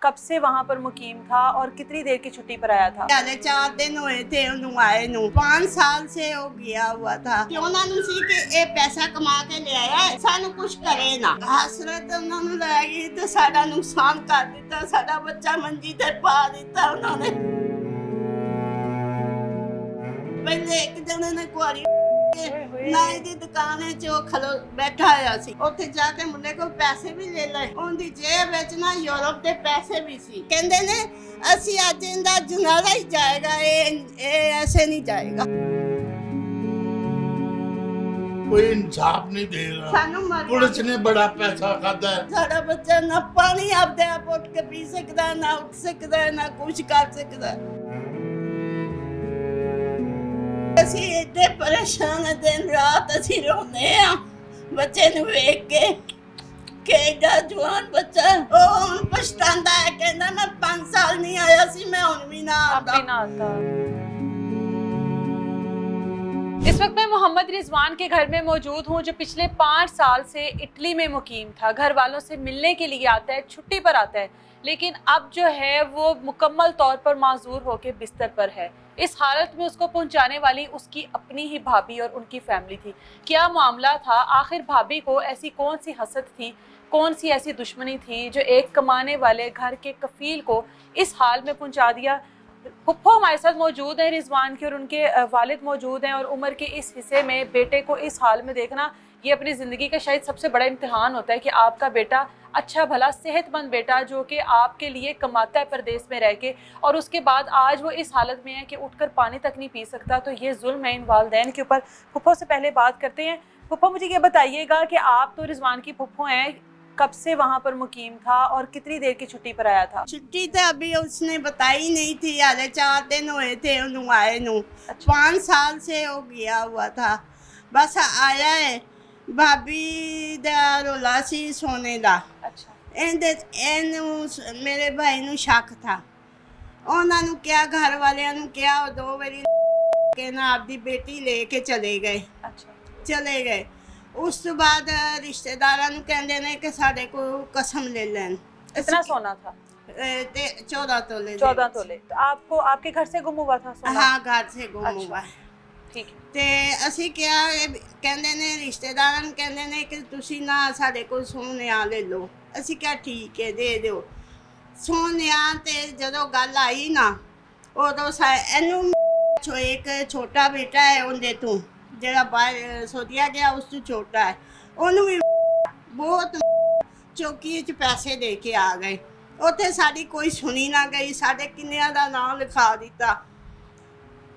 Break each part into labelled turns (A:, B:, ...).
A: कब से वहाँ पर मुकीम था और कितनी देर की छुट्टी पर आया था?
B: 4 दिन हुए थे उन्होंने आए ਨੂੰ 5 साल से हो गया हुआ था ਕਿ ਉਹਨਾਂ ਨੂੰ ਸੀ ਕਿ ਇਹ ਪੈਸਾ ਕਮਾ ਕੇ ਲਿਆਇਆ ਹੈ, ਸਾਨੂੰ ਕੁਝ ਕਰੇ ਨਾ। ਹਸਰਤ ਉਹਨਾਂ ਨੂੰ ਲੈ ਗਈ ਤੇ ਸਾਡਾ ਨੁਕਸਾਨ ਕਰ ਦਿੱਤਾ, ਸਾਡਾ ਬੱਚਾ ਮੰਜੀ ਤੇ ਪਾ ਦਿੱਤਾ ਉਹਨਾਂ ਨੇ। ਪਹਿਲੇ ਇੱਕ ਜਣੇ ਨੇ ਕੁਆਰੀ ਨਾਈ ਦੀ ਦੁਕਾਨ 'ਚ ਉਹ ਖਲੋ ਬੈਠਾ ਹੋਇਆ ਸੀ, ਉੱਥੇ ਜਾ ਕੇ ਮੁੰਡੇ ਕੋਲ ਪੈਸੇ ਵੀ ਲੈ ਲਏ। ਉਹਦੀ ਜੇਬ ਵਿੱਚ ਨਾ ਯੂਰਪ ਦੇ ਪੈਸੇ ਵੀ ਸੀ। ਕਹਿੰਦੇ ਨੇ ਅਸੀਂ ਅੱਜ ਇਹਦਾ ਜਨਾਜ਼ਾ ਹੀ ਜਾਏਗਾ, ਇਹ ਐਸੇ नहीं जाएगा।
C: कोई इंसाफ नहीं दे रहा।
B: ਸਾਨੂੰ ਮਰ
C: पुलिस ने बड़ा पैसा खाता है।
B: ਸਾਡਾ ਬੱਚਾ ਨਾ ਪਾਣੀ ਆਪਦੇ ਆਪ ਉੱਠ ਕੇ ਪੀ ਸਕਦਾ, ਨਾ ਉੱਠ ਸਕਦਾ, ਨਾ ਕੁਝ ਕਰ ਸਕਦਾ। ਅਸੀਂ ਇੱਥੇ ਪਰੇਸ਼ਾਨ ਹਾਂ, ਦਿਨ ਰਾਤ ਅਸੀਂ ਰੋਂਦੇ ਆ ਬੱਚੇ ਨੂੰ ਵੇਖ ਕੇ ਕਿ ਏਡਾ ਜਵਾਨ ਬੱਚਾ। ਉਹ ਹੁਣ ਪਛਤਾਉਂਦਾ ਹੈ, ਕਹਿੰਦਾ ਮੈਂ 5 ਸਾਲ ਨਹੀਂ ਆਇਆ ਸੀ, ਮੈਂ ਹੁਣ ਵੀ ਨਾ
A: अब भी
B: ਆਉਂਦਾ।
A: ना आता। इस वक्त मैं मोहम्मद रिजवान के घर में मौजूद हूँ, जो पिछले 5 साल से इटली में मुकीम था। घर वालों से मिलने के लिए आता है, छुट्टी पर आता है, लेकिन अब जो है वो मुकम्मल तौर पर माजूर होकर बिस्तर पर है। इस हालत में उसको पहुंचाने वाली उसकी अपनी ही भाभी और उनकी फैमिली थी। क्या मामला था? आखिर भाभी को ऐसी कौन सी हसद थी, कौन सी ऐसी दुश्मनी थी जो एक कमाने वाले घर के कफील को इस हाल में पहुंचा दिया? फुप्पो हमारे साथ मौजूद है रिजवान के, और उनके वालिद मौजूद हैं। और उम्र के इस हिस्से में बेटे को इस हाल में देखना ये अपनी ज़िंदगी का शायद सबसे बड़ा इम्तिहान होता है कि आपका बेटा अच्छा भला सेहतमंद बेटा जो कि आपके लिए कमाता है परदेश में रह के, और उसके बाद आज वो इस हालत में है कि उठकर पानी तक नहीं पी सकता। तो ये जुल्म है इन वालिदैन के ऊपर। फुप्पो से पहले बात करते हैं। फुप्पो, मुझे ये बताइएगा कि आप तो रिजवान की फुप्पो हैं, कब से वहाँ पर मुकीम था और कितनी देर की छुट्टी पर आया था?
B: छुट्टी तो अभी उसने बताई नहीं थी, यार 4 दिन हुए थे उन्होंने आए ਨੂੰ।
A: अच्छा।
B: 5 साल से हो गया हुआ था, बस आया है। भाभी ਦਾ ਰੋਲਾ ਸੀ ਸੋਨੇ ਦਾ।
A: अच्छा।
B: ਇਹਨੂੰ ਮੇਰੇ ਭਾਈ ਨੂੰ ਸ਼ੱਕ ਥਾ। ਉਹਨਾਂ ਨੂੰ ਕਿਹਾ, ਘਰ ਵਾਲਿਆਂ ਨੂੰ ਕਿਹਾ, ਉਹ 2 ਵਾਰੀ ਕੇ ਨਾ ਆਪਦੀ ਬੇਟੀ ਲੈ ਕੇ ਚਲੇ ਗਏ।
A: अच्छा।
B: ਚਲੇ ਗਏ। ਉਸ ਤੋਂ ਬਾਅਦ ਰਿਸ਼ਤੇਦਾਰਾਂ ਨੂੰ ਕਹਿੰਦੇ ਨੇ ਕਿ ਸਾਡੇ ਕੋਲ ਕਸਮ ਲੈ ਲੈਣ।
A: कितना सोना था?
B: ਤੇ 14 ਤੋਲੇ।
A: 14 तोले। तो आपको आपके घर से गुम हुआ था सोना?
B: हाँ, घर से गुम
A: अच्छा।
B: हुआ।
A: ठीक है।
B: ਤੇ ਅਸੀਂ ਕਿਹਾ, ਕਹਿੰਦੇ ਨੇ ਰਿਸ਼ਤੇਦਾਰਾਂ ਨੂੰ ਕਹਿੰਦੇ ਨੇ ਕਿ ਤੁਸੀਂ ਨਾ ਸਾਡੇ ਕੋਲ ਸੋਨਾ ਲੈ ਲਓ। ਅਸੀਂ ਕਿਹਾ ਠੀਕ ਹੈ, ਦੇ ਦਿਓ ਸੋਨਾ। ਤੇ ਜਦੋਂ ਗੱਲ ਆਈ ਨਾ, ਉਦੋਂ ਇਹਨੂੰ ਇੱਕ ਛੋਟਾ ਬੇਟਾ ਹੈ ਉਹਦੇ ਤੋਂ, ਜਿਹੜਾ ਬਾਹਰ ਸੋਧਿਆ ਗਿਆ, ਉਸ ਤੋਂ ਛੋਟਾ ਹੈ, ਉਹਨੂੰ ਵੀ ਬਹੁਤ ਚੌਕੀ 'ਚ ਪੈਸੇ ਦੇ ਕੇ ਆ ਗਏ। ਉੱਥੇ ਸਾਡੀ ਕੋਈ ਸੁਣੀ ਨਾ ਗਈ, ਸਾਡੇ ਕਿੰਨਿਆਂ ਦਾ ਨਾਮ ਲਿਖਾ ਦਿੱਤਾ।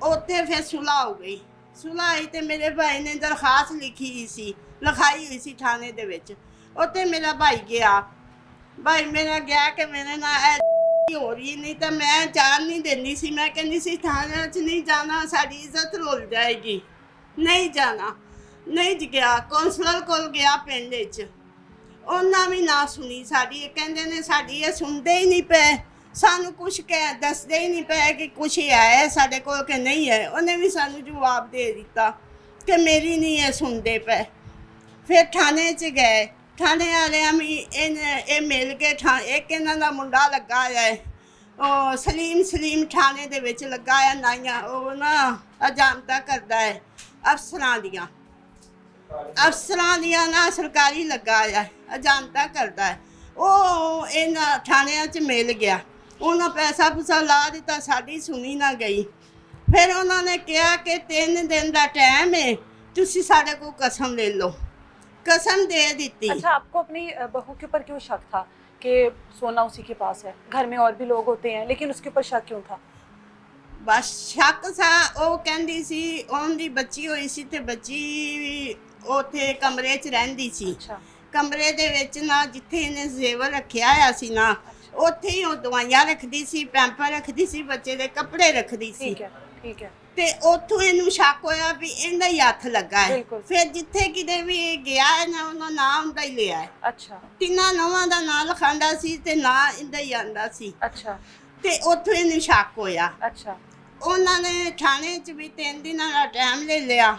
B: ਉੱਥੇ ਫਿਰ ਸੁਲਾਹ ਹੋ ਗਈ। ਸੁਲਾਹ ਹੋਈ ਤੇ ਮੇਰੇ ਭਾਈ ਨੇ ਦਰਖਾਸਤ ਲਿਖਾਈ ਹੋਈ ਸੀ ਥਾਣੇ ਦੇ ਵਿੱਚ। ਉੱਥੇ ਮੇਰਾ ਭਾਈ ਗਿਆ। ਭਾਈ ਮੇਰਾ ਗਿਆ ਕਿ ਮੇਰੇ ਨਾਲ ਇਹ ਹੋ ਰਹੀ, ਨਹੀਂ ਤਾਂ ਮੈਂ ਜਾਣ ਨਹੀਂ ਦਿੰਦੀ ਸੀ। ਮੈਂ ਕਹਿੰਦੀ ਸੀ ਥਾਣੇ 'ਚ ਨਹੀਂ ਜਾਣਾ, ਸਾਡੀ ਇੱਜ਼ਤ ਰੁਲ ਜਾਏਗੀ, ਨਹੀਂ ਜਾਣਾ। ਨਹੀਂ ਗਿਆ। ਕੌਂਸਲਰ ਕੋਲ ਗਿਆ ਪਿੰਡ 'ਚ, ਉਹਨਾਂ ਵੀ ਨਾ ਸੁਣੀ ਸਾਡੀ। ਕਹਿੰਦੇ ਨੇ ਸਾਡੀ ਇਹ ਸੁਣਦੇ ਹੀ ਨਹੀਂ ਪਏ, ਸਾਨੂੰ ਕੁਛ ਦੱਸਦੇ ਹੀ ਨਹੀਂ ਪਏ ਕਿ ਕੁਛ ਹੈ ਸਾਡੇ ਕੋਲ ਕਿ ਨਹੀਂ ਹੈ। ਉਹਨੇ ਵੀ ਸਾਨੂੰ ਜਵਾਬ ਦੇ ਦਿੱਤਾ ਕਿ ਮੇਰੀ ਨਹੀਂ ਇਹ ਸੁਣਦੇ ਪਏ। ਫਿਰ ਥਾਣੇ 'ਚ ਗਏ। ਥਾਣੇ ਵਾਲਿਆਂ ਵੀ ਇਹ ਮਿਲ ਕੇ ਇੱਕ ਇਹਨਾਂ ਦਾ ਮੁੰਡਾ ਲੱਗਾ ਹੈ, ਉਹ ਸਲੀਮ ਥਾਣੇ ਦੇ ਵਿੱਚ ਲੱਗਾ ਹੈ ਨਾਈਆਂ। ਉਹ ਨਾ ਅਜਾਮਤਾ ਕਰਦਾ ਹੈ ਅਫਸਰਾਂ ਦੀਆਂ ਨਾ ਸਰਕਾਰੀ ਲੱਗਾ ਆ, ਅਜਾਮਤਾ ਕਰਦਾ ਹੈ। ਉਹ ਇਹਨਾਂ ਥਾਣਿਆਂ 'ਚ ਮਿਲ ਗਿਆ, ਉਹਨਾਂ ਪੈਸਾ ਪੂਸਾ ਲਾ ਦਿੱਤਾ, ਸਾਡੀ ਸੁਣੀ ਨਾ ਗਈ। ਫਿਰ ਉਹਨਾਂ ਨੇ ਕਿਹਾ ਕਿ 3 ਦਿਨ ਦਾ ਟਾਈਮ ਹੈ, ਤੁਸੀਂ ਸਾਡੇ ਕੋਲ ਕਸਮ ਲੈ ਲਓ। कसम दे दी।
A: अच्छा, आपको अपनी बहू के ऊपर क्यों शक था कि सोना उसी के पास है? घर में और भी लोग होते हैं, लेकिन उसके ऊपर शक क्यों था?
B: बस शक था। ਉਹ ਕਹਿੰਦੀ ਸੀ ਉਹਦੀ ਬੱਚੀ ਹੋਈ ਸੀ ਤੇ ਬੱਚੀ ਉੱਥੇ ਕਮਰੇ 'ਚ ਰਹਿੰਦੀ ਸੀ।
A: अच्छा।
B: ਕਮਰੇ ਦੇ ਵਿੱਚ ਨਾ ਜਿੱਥੇ ਇਹਨੇ ਜ਼ੇਵਰ ਰੱਖਿਆ ਹੋਇਆ ਸੀ ਨਾ, ਉੱਥੇ ਹੀ ਉਹ ਦਵਾਈਆਂ ਰੱਖਦੀ ਸੀ, ਪੈਂਪਰ ਰੱਖਦੀ ਸੀ, ਬੱਚੇ ਦੇ ਕੱਪੜੇ ਰੱਖਦੀ ਸੀ।
A: ठीक है, ठीक है।
B: ਤੇ ਉੱਥੋਂ ਇਹਨੂੰ ਸ਼ੱਕ ਹੋਇਆ ਵੀ ਇਹਦਾ ਹੀ ਹੱਥ ਲੱਗਾ ਹੈ।
A: ਬਿਲਕੁਲ।
B: ਫਿਰ ਜਿੱਥੇ ਕਿਤੇ ਵੀ ਗਿਆ ਹੈ ਨਾ, ਉਹਨਾਂ ਨਾਮ ਦਾ ਹੀ ਲਿਆ ਹੈ।
A: अच्छा।
B: 3 ਨੌਵਾਂ ਦਾ ਨਾਂ ਲਿਖਾਉਂਦਾ ਸੀ ਤੇ ਨਾਂ ਇਹਦਾ ਹੀ ਆਉਂਦਾ ਸੀ।
A: अच्छा।
B: ਤੇ ਉੱਥੋਂ ਇਹਨੂੰ ਸ਼ੱਕ ਹੋਇਆ।
A: अच्छा।
B: ਉਹਨਾਂ ਨੇ ਥਾਣੇ 'ਚ ਵੀ 3 ਦਿਨਾਂ ਦਾ ਟਾਈਮ ਲੈ ਲਿਆ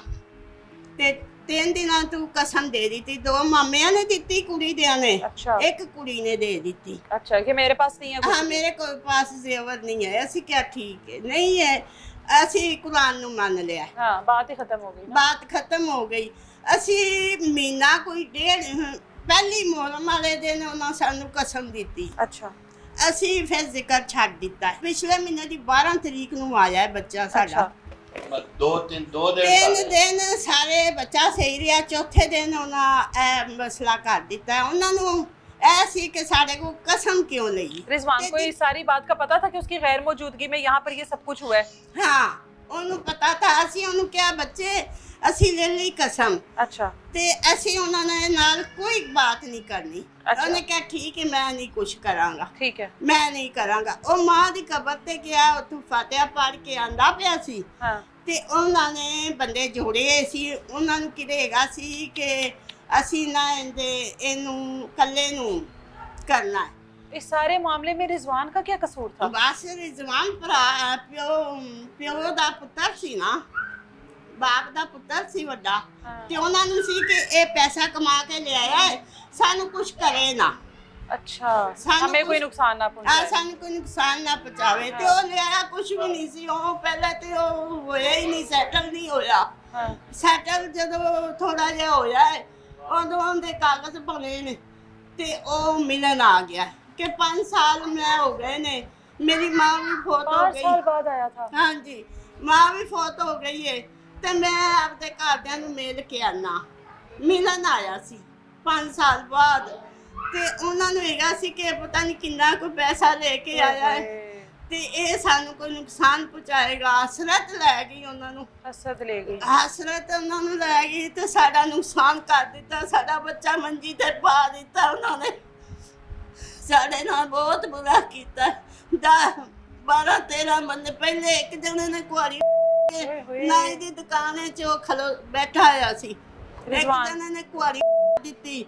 B: ਤੇ 3 ਦਿਨਾਂ ਤੂੰ ਕਸਮ ਦੇ ਦਿੱਤੀ। 2 ਮਾਮਿਆਂ ਨੇ ਦਿੱਤੀ ਕੁੜੀ ਦਿਆਂ ਨੇ,
A: अच्छा
B: ਇੱਕ ਕੁੜੀ ਨੇ ਦੇ ਦਿੱਤੀ।
A: अच्छा कि मेरे पास नहीं है कुछ
B: हाँ
A: भी।
B: मेरे को पास जेवर नहीं है। ਅਸੀਂ ਕਿਹਾ ਠੀਕ ਹੈ, नहीं है ਅਸੀਂ ਕੁਰਾਨ ਨੂੰ ਮੰਨ ਲਿਆ।
A: हाँ बात ही खत्म हो गई ना।
B: ਬਾਤ ਖਤਮ ਹੋ ਗਈ। ਅਸੀਂ ਮਹੀਨਾ ਕੋਈ ਡੇਢ ਪਹਿਲੀ ਮੁਹਰਮ ਵਾਲੇ ਦਿਨ ਉਹਨਾਂ ਸਾਨੂੰ ਕਸਮ ਦਿੱਤੀ।
A: अच्छा
B: ਅਸੀਂ ਫਿਰ ਜ਼ਿਕਰ ਛੱਡ ਦਿੱਤਾ। ਪਿਛਲੇ ਮਹੀਨੇ ਦੀ 12 ਤਰੀਕ ਨੂੰ ਆਇਆ ਹੈ ਬੱਚਾ ਸਾਡਾ।
A: अच्छा
C: दो दिन
B: 3 ਦਿਨ ਸਾਰੇ ਬੱਚਾ ਸਹੀ ਰਿਹਾ। ਚੌਥੇ ਦਿਨ ਉਹਨਾਂ ਇਹ ਮਸਲਾ ਕਰ ਦਿੱਤਾ ਹੈ। ਉਹਨਾਂ ਨੂੰ ਇਹ ਸੀ ਕਿ ਸਾਡੇ ਕੋਲ ਕਸਮ ਕਿਉਂ ਲਈ।
A: रिजवान को इस सारी बात का पता था कि उसकी गैर मौजूदगी में यहाँ पर ये सब कुछ हुआ है।
B: ਹਾਂ ਉਹਨੂੰ ਪਤਾ ਤਾਂ। ਅਸੀਂ ਉਹਨੂੰ ਕਿਹਾ ਬੱਚੇ ਅਸੀਂ ਲੈ ਲਈ ਕਸਮ
A: अच्छा
B: ਤੇ ਅਸੀਂ ਉਹਨਾਂ ਨੇ ਨਾਲ ਕੋਈ ਬਾਤ ਨਹੀਂ ਕਰਨੀ।
A: ਅੱਛਾ।
B: ਉਹਨੇ ਕਿਹਾ ਠੀਕ ਹੈ ਮੈਂ ਨਹੀਂ ਕੁਝ ਕਰਾਂਗਾ,
A: ठीक है।
B: ਮੈਂ ਨਹੀਂ ਕਰਾਂਗਾ। ਉਹ ਮਾਂ ਦੀ ਕਬਰ ਤੇ ਗਿਆ, ਉੱਥੋਂ ਫਾਤਿਹਾ ਪੜ੍ਹ ਕੇ ਆਂਦਾ ਪਿਆ ਸੀ
A: हाँ
B: ਤੇ ਉਹਨਾਂ ਨੇ ਬੰਦੇ ਜੋੜੇ ਸੀ। ਉਹਨਾਂ ਨੂੰ ਕਿਹੜੇਗਾ ਸੀ ਕਿ ਅਸੀਂ ਨਾ ਇਹਨੂੰ ਕੱਲੇ ਨੂੰ ਕਰਨਾ ਹੈ।
A: इस सारे मामले में रिजवान का क्या कसूर था?
B: ਬਸ ਰਿਜ਼ਵਾਨ ਭਰਾ ਪਿਓ ਦਾ ਪੁੱਤਰ ਸੀ ਨਾ, ਬਾਪ ਦਾ ਪੁੱਤਰ ਸੀ ਵੱਡਾ।
A: हाँ
B: ਤੇ ਉਹਨਾਂ ਨੂੰ ਸੀ ਕਿ ਇਹ ਪੈਸਾ ਕਮਾ ਕੇ ਲਿਆਇਆ ਹੈ, ਸਾਨੂੰ ਕੁਝ ਕਰੇ ਨਾ,
A: अच्छा
B: सानू
A: हमें कोई
B: कुछ-
A: नुकसान ना
B: ਆ
A: पहुंचाए।
B: ਸਾਨੂੰ ਕੋਈ ਨੁਕਸਾਨ ਨਾ ਪਹੁੰਚਾਵੇ। ਤੇ ਉਹ ਲਿਆਇਆ ਕੁਝ ਵੀ ਨਹੀਂ ਸੀ। ਉਹ ਪਹਿਲਾਂ ਤੇ ਉਹ ਹੋਇਆ ਹੀ ਨਹੀਂ, ਸੈਟਲ ਨਹੀਂ ਹੋਇਆ।
A: हाँ
B: ਸੈਟਲ ਜਦੋਂ ਥੋੜਾ ਜਿਹਾ ਹੋਇਆ ਹੈ, ਉਦੋਂ ਉਹਦੇ ਕਾਗਜ਼ ਬਣੇ ਨੇ ਤੇ ਉਹ ਮਿਲਣ ਆ ਗਿਆ ਕਿ 5 ਸਾਲ ਮੈਂ ਹੋ ਗਏ ਨੇ। ਮੇਰੀ ਮਾਂ ਵੀ ਫੌਤ ਹੋ
A: 5
B: ਗਈ।
A: साल बाद आया था।
B: ਹਾਂਜੀ ਮਾਂ ਵੀ ਫੌਤ ਹੋ ਗਈ ਏ ਤੇ ਮੈਂ ਆਪਦੇ ਘਰਦਿਆਂ ਨੂੰ ਮਿਲ ਕੇ ਆਣਾ। ਮਿਲਣ ਆਇਆ ਸੀ 5 ਸਾਲ ਬਾਅਦ ਤੇ ਉਹਨਾਂ ਨੂੰ ਹੈਗਾ ਸੀ ਕਿ ਪਤਾ ਨਹੀਂ ਕਿੰਨਾ ਕੋਈ ਪੈਸਾ ਲੈ ਕੇ ਆਇਆ ਹੈ ਤੇ ਇਹ ਸਾਨੂੰ ਕੋਈ ਨੁਕਸਾਨ ਪਹੁੰਚਾਏਗਾ। ਹਸਰਤ ਲੈ ਗਈ ਉਹਨਾਂ ਨੂੰ,
A: हसरत ले गई।
B: ਹਸਰਤ ਉਹਨਾਂ ਨੂੰ ਲੈ ਗਈ ਤੇ ਸਾਡਾ ਨੁਕਸਾਨ ਕਰ ਦਿੱਤਾ। ਸਾਡਾ ਬੱਚਾ ਮੰਜੀ ਤੇ ਪਾ ਦਿੱਤਾ ਉਹਨਾਂ ਨੇ। ਸਾਡੇ ਨਾਲ ਬਹੁਤ ਬੁਰਾ ਕੀਤਾ। 12-13 ਬੰਦੇ ਪਹਿਲੇ ਇੱਕ ਜਣੇ ਨੇ ਕੁਆਰੀ
A: ओए होए।
B: ਨਾਈ ਦੀ ਦੁਕਾਨ 'ਚ ਉਹ ਖਲੋ ਬੈਠਾ ਹੋਇਆ ਸੀ। ਇੱਕ
A: ਰਿਜ਼ਵਾਨ।
B: ਜਣੇ ਨੇ ਕੁਆਰੀ ਦਿੱਤੀ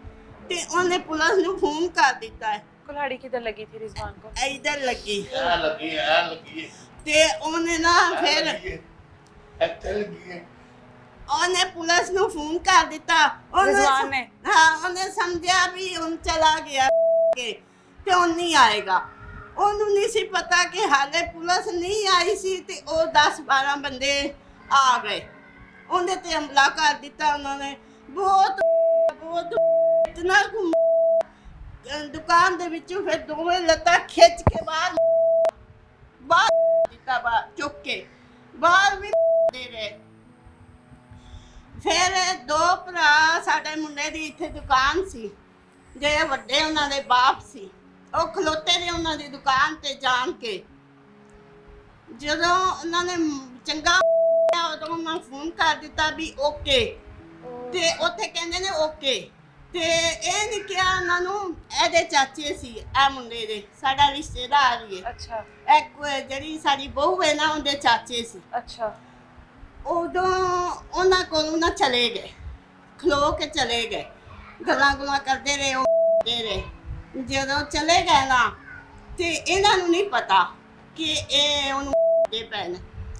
B: ਤੇ ਉਹਨੇ ਪੁਲਿਸ ਨੂੰ ਫੋਨ ਕਰ ਦਿੱਤਾ ਹੈ।
A: कुल्हाड़ी किधर लगी थी रिजवान को?
B: ਇੱਧਰ ਲੱਗੀ
C: लगी
B: ਤੇ ਉਹਨੇ ਨਾ ਫਿਰ
C: लगी
B: ਉਹਨੇ ਪੁਲਿਸ ਨੂੰ ਫੋਨ ਕਰ ਦਿੱਤਾ।
A: ਰਿਜ਼ਵਾਨ ਨੇ?
B: ਹਾਂ ਉਹਨੇ ਸਮਝਿਆ ਵੀ ਹੁਣ ਚਲਾ ਗਿਆ ਕੇ ਤੇ ਉਹ ਨਹੀਂ ਆਏਗਾ। ਉਹਨੂੰ ਨਹੀਂ ਸੀ ਪਤਾ ਕਿ ਹਾਲੇ ਪੁਲਿਸ ਨਹੀਂ ਆਈ ਸੀ ਤੇ ਉਹ 10-12 ਬੰਦੇ ਆ ਗਏ। ਉਹਦੇ ਤੇ ਹਮਲਾ ਕਰ ਦਿੱਤਾ ਉਹਨਾਂ ਨੇ। ਬਹੁਤ ਇਤਨਾ ਦੁਕਾਨ ਦੇ ਵਿੱਚੋਂ ਫਿਰ ਦੋਵੇਂ ਲੱਤਾਂ ਖਿੱਚ ਕੇ ਬਾਹਰ ਦਿੱਤਾ, ਬਾਹਰ ਚੁੱਕ ਕੇ ਬਾਹਰ ਵੀ ਦੇ ਰਹੇ। ਫਿਰ 2 ਭਰਾ ਸਾਡੇ ਮੁੰਡੇ ਦੀ ਇੱਥੇ ਦੁਕਾਨ ਸੀ, ਜਿਹੜੇ ਵੱਡੇ ਉਹਨਾਂ ਦੇ ਬਾਪ ਸੀ, ਉਹ ਖਲੋਤੇ ਨੇ ਉਹਨਾਂ ਦੀ ਦੁਕਾਨ ਤੇ ਜਾਣ ਕੇ। ਜਦੋਂ ਉਹਨਾਂ ਨੇ ਚੰਗਾ ਉਦੋਂ ਉਹਨਾਂ ਫੋਨ ਕਰ ਦਿੱਤਾ ਵੀ ਓਕੇ ਤੇ ਉੱਥੇ ਕਹਿੰਦੇ ਨੇ ਓਕੇ ਤੇ ਇਹ ਨਹੀਂ ਕਿਹਾ ਉਹਨਾਂ ਨੂੰ। ਇਹਦੇ ਚਾਚੇ ਸੀ ਇਹ ਮੁੰਡੇ ਦੇ, ਸਾਡਾ ਰਿਸ਼ਤੇਦਾਰ ਹੀ ਹੈ।
A: अच्छा
B: ਇੱਕ ਜਿਹੜੀ ਸਾਡੀ ਬਹੂ ਹੈ ਨਾ ਉਹਦੇ ਚਾਚੇ ਸੀ।
A: अच्छा
B: ਉਦੋਂ ਉਹਨਾਂ ਕੋਲ ਨਾ ਚਲੇ ਗਏ, ਖਲੋ ਕੇ ਚਲੇ ਗਏ, ਗੱਲਾਂ ਗੁਲਾਂ ਕਰਦੇ ਰਹੇ। ਉਹ ਦੇ ਰਹੇ ਜਦੋਂ ਚਲੇ ਗਏ ਨਾ ਤੇ ਇਹਨਾਂ ਨੂੰ ਨਹੀਂ ਪਤਾ ਕਿ ਇਹ ਉਹਨੂੰ ਦੇ ਪੈਣ।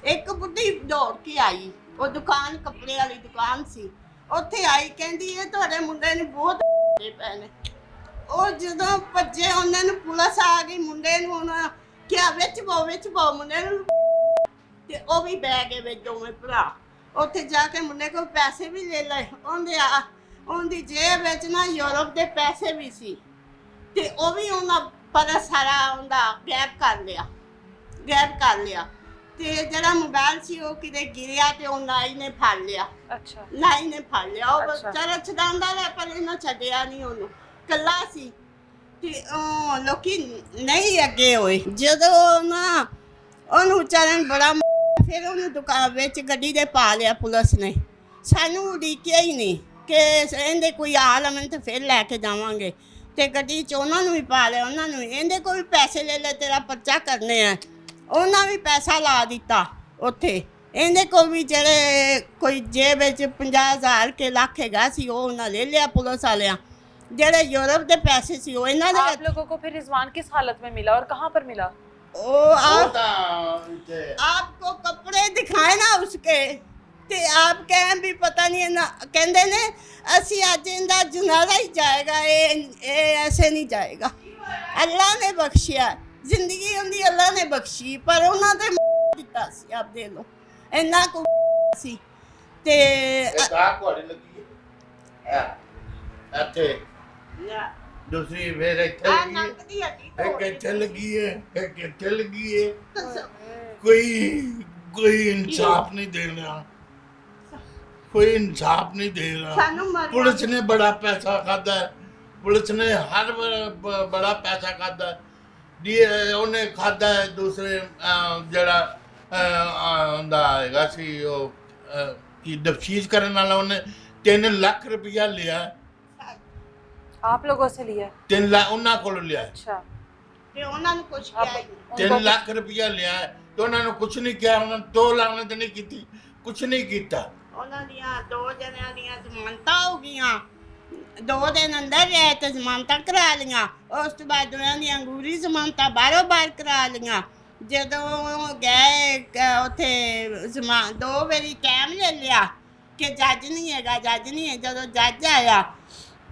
B: ਇੱਕ ਬੁੱਢੀ ਦੌੜ ਕੇ ਆਈ, ਉਹ ਦੁਕਾਨ ਕੱਪੜੇ ਵਾਲੀ ਦੁਕਾਨ ਸੀ, ਉੱਥੇ ਆਈ, ਕਹਿੰਦੀ ਇਹ ਤੁਹਾਡੇ ਮੁੰਡੇ ਨੂੰ ਬਹੁਤ ਦੇ ਪੈਣ। ਉਹ ਜਦੋਂ ਭੱਜੇ ਉਹਨਾਂ ਨੂੰ ਪੁਲਿਸ ਆ ਗਈ। ਮੁੰਡੇ ਨੂੰ ਉਹਨਾਂ ਕਿਹਾ ਵਿੱਚ ਪਾਓ ਮੁੰਡੇ ਨੂੰ ਤੇ ਉਹ ਵੀ ਬਹਿ ਗਏ ਵਿੱਚ ਦੋਵੇਂ ਭਰਾ। ਉੱਥੇ ਜਾ ਕੇ ਮੁੰਡੇ ਕੋਲ ਪੈਸੇ ਵੀ ਲੈ ਲਏ। ਉਹਦੀ ਜੇਬ ਵਿੱਚ ਨਾ ਯੂਰਪ ਦੇ ਪੈਸੇ ਵੀ ਸੀ ਤੇ ਉਹ ਵੀ ਉਹਨਾਂ ਪਰ ਸਾਰਾ ਉਹਦਾ ਗਾਇਬ ਕਰ ਲਿਆ ਤੇ ਜਿਹੜਾ ਮੋਬਾਈਲ ਸੀ ਉਹ ਕਿਤੇ ਗਿਰਿਆ ਤੇ ਉਹ ਨਾਈ ਨੇ ਫੜ ਲਿਆ।
A: अच्छा
B: ਨਾਈ ਨੇ ਫੜ ਲਿਆ। ਉਹ
A: ਅੱਛਾ।
B: ਵਿਚਾਰਾ ਛਡਾਉਂਦਾ ਰਿਹਾ ਪਰ ਇਹਨਾਂ ਛੱਡਿਆ ਨਹੀਂ ਉਹਨੂੰ, ਕੱਲਾ ਸੀ ਤੇ ਉਹ ਲੋਕੀ ਨਹੀਂ ਅੱਗੇ ਹੋਏ। ਜਦੋਂ ਨਾ ਉਹਨੂੰ ਵਿਚਾਰੇ ਨੂੰ ਬੜਾ ਫਿਰ ਉਹਨੂੰ ਦੁਕਾਨ ਵਿੱਚ ਗੱਡੀ ਦੇ ਪਾ ਲਿਆ ਪੁਲਿਸ ਨੇ। ਸਾਨੂੰ ਉਡੀਕਿਆ ਹੀ ਨਹੀਂ ਕਿ ਇਹਦੇ ਕੋਈ ਆ ਲਵਣ ਤੇ ਫਿਰ ਲੈ ਕੇ ਜਾਵਾਂਗੇ ਤੇ ਗੱਡੀ 'ਚ ਉਹਨਾਂ ਨੂੰ ਵੀ ਪਾ ਲਿਆ। ਉਹਨਾਂ ਨੂੰ ਇਹਦੇ ਕੋਲ ਵੀ ਪੈਸੇ ਲੈ ਲੈ, ਤੇਰਾ ਪਰਚਾ ਕਰਨੇ ਆ। ਉਹਨਾਂ ਵੀ ਪੈਸਾ ਲਾ ਦਿੱਤਾ ਉੱਥੇ। ਇਹਦੇ ਕੋਲ ਵੀ ਜਿਹੜੇ ਕੋਈ ਜੇਬ ਵਿੱਚ 50,000 ਕੇ ਲੱਖ ਹੈਗਾ ਸੀ ਉਹ ਉਹਨਾਂ ਲੈ ਲਿਆ ਪੁਲਿਸ ਵਾਲਿਆਂ। ਜਿਹੜੇ यूरोप ਦੇ ਪੈਸੇ ਸੀ ਉਹ ਇਹਨਾਂ
A: आप
B: ਦੇ।
A: लोगों को फिर रिजवान किस हालत में मिला और कहाँ पर मिला?
B: ਉਹ आपको कपड़े दिखाए ना उसके ਤੇ ਆਪ ਕਹਿ ਵੀ ਪਤਾ ਨਹੀਂ ਨਾ ਕਹਿੰਦੇ ਨੇ ਅਸੀਂ ਅੱਜ ਇਹਦਾ ਜਨਾਜ਼ਾ ਹੀ ਜਾਏਗਾ, ਇਹ ਐਸੇ ਨਹੀਂ ਜਾਏਗਾ। ਅੱਲਾ ਨੇ ਬਖਸ਼ਿਆ ਜ਼ਿੰਦਗੀ, ਉਹਦੀ ਅੱਲਾ ਨੇ ਬਖਸ਼ੀ, ਪਰ ਉਹਨਾਂ ਤੇ ਦਿੱਤਾ ਸੀ, ਆਪ ਦੇ ਲੋ ਇੰਨਾ ਕੁ ਸੀ। ਤੇ
C: ਇੱਕ ਆਹ ਘੋੜੀ ਲੱਗੀ ਹੈ ਇੱਥੇ, ਦੂਸਰੀ ਵੇਰ ਇੱਥੇ
B: ਆ
C: ਲੱਗੀ
B: ਨੱਕ ਦੀ ਹੱਡੀ
C: ਹੈ, ਇੱਕ ਇੱਥੇ ਲੱਗੀ ਹੈ, ਇੱਕ ਇੱਥੇ ਲੱਗੀ ਹੈ। ਕੋਈ इंसाफ नहीं दे रहा, कोई इंसाफ नहीं दे रहा।
B: ਸਾਨੂੰ ਮਰ
C: पुलिस ने बड़ा पैसा खाता है, पुलिस ने हर बड़ा पैसा खाता है। ਉਹਨੇ ਖਾਦਾ ਹੈ ਦੂਸਰੇ ਜਿਹੜਾ ਹੁੰਦਾ ਹੈਗਾ ਸੀ ਉਹ ਕੀ ਤਫਤੀਸ਼ ਕਰਨ ਵਾਲਾ, ਉਹਨੇ 3 ਲੱਖ ਰੁਪਇਆ ਲਿਆ।
A: आप लोगों से लिया?
C: 3 ਲੱਖ ਉਹਨਾਂ ਕੋਲ ਲਿਆ।
A: अच्छा,
B: ਤੇ ਉਹਨਾਂ ਨੂੰ ਕੁਝ ਕਿਹਾ ਹੀ ਨਹੀਂ।
C: 3 ਲੱਖ ਰੁਪਇਆ ਲਿਆ ਤੇ ਉਹਨਾਂ ਨੂੰ ਕੁਝ ਨਹੀਂ ਕਿਹਾ, ਉਹਨਾਂ 2 ਲੱਖ ਨੇ ਨਹੀਂ ਕੀਤੀ, ਕੁਝ ਨਹੀਂ ਕੀਤਾ।
B: ਉਹਨਾਂ ਦੀਆਂ 2 ਜਣਿਆਂ ਦੀਆਂ ਜ਼ਮਾਨਤਾਂ ਹੋ ਗਈਆਂ, 2 ਦਿਨ ਅੰਦਰ ਰਹੇ ਤੇ ਜ਼ਮਾਨਤਾਂ ਕਰਾ ਲਈਆਂ। ਉਸ ਤੋਂ ਬਾਅਦ ਉਹਨਾਂ ਦੀਆਂ ਅੰਗੂਰੀ ਜ਼ਮਾਨਤਾਂ ਬਾਹਰੋਂ ਬਾਹਰ ਕਰਾ ਲਈਆਂ। ਜਦੋਂ ਗਏ ਉੱਥੇ 2 ਵਾਰੀ ਟਾਈਮ ਲੈ ਲਿਆ ਕਿ ਜੱਜ ਨਹੀਂ ਹੈਗਾ, ਜੱਜ ਨਹੀਂ ਹੈ। ਜਦੋਂ ਜੱਜ ਆਇਆ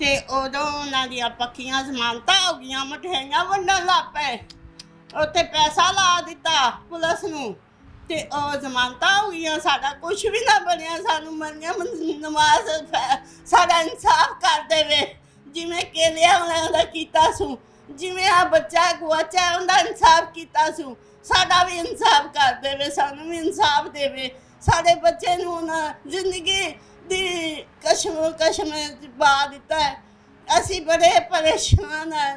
B: ਤੇ ਉਦੋਂ ਉਹਨਾਂ ਦੀਆਂ ਪੱਕੀਆਂ ਜ਼ਮਾਨਤਾਂ ਹੋ ਗਈਆਂ, ਮਠਿਆਈਆਂ ਵੰਡਣ ਲੱਗ ਪਏ, ਉੱਥੇ ਪੈਸਾ ਲਾ ਦਿੱਤਾ ਪੁਲਿਸ ਨੂੰ ਤੇ ਉਹ ਜ਼ਮਾਨਤਾਂ ਹੋ ਗਈਆਂ। ਸਾਡਾ ਕੁਝ ਵੀ ਨਾ ਬਣਿਆ। ਸਾਨੂੰ ਮਰੀਮ ਨਵਾਜ਼ ਸਾਡਾ ਇਨਸਾਫ ਕਰ ਦੇਵੇ, ਜਿਵੇਂ ਕੇਲਿਆ ਉਹਨਾਂ ਦਾ ਕੀਤਾ ਸੂ, ਜਿਵੇਂ ਆ ਬੱਚਾ ਗੁਆਚਾ ਉਹਦਾ ਇਨਸਾਫ ਕੀਤਾ ਸੂ, ਸਾਡਾ ਵੀ ਇਨਸਾਫ ਕਰ ਦੇਵੇ, ਸਾਨੂੰ ਵੀ ਇਨਸਾਫ ਦੇਵੇ। ਸਾਡੇ ਬੱਚੇ ਨੂੰ ਉਹਨਾਂ ਜ਼ਿੰਦਗੀ ਦੀ ਕਸ਼ਮ ਪਾ ਦਿੱਤਾ ਹੈ। ਅਸੀਂ ਬੜੇ ਪਰੇਸ਼ਾਨ ਹਾਂ।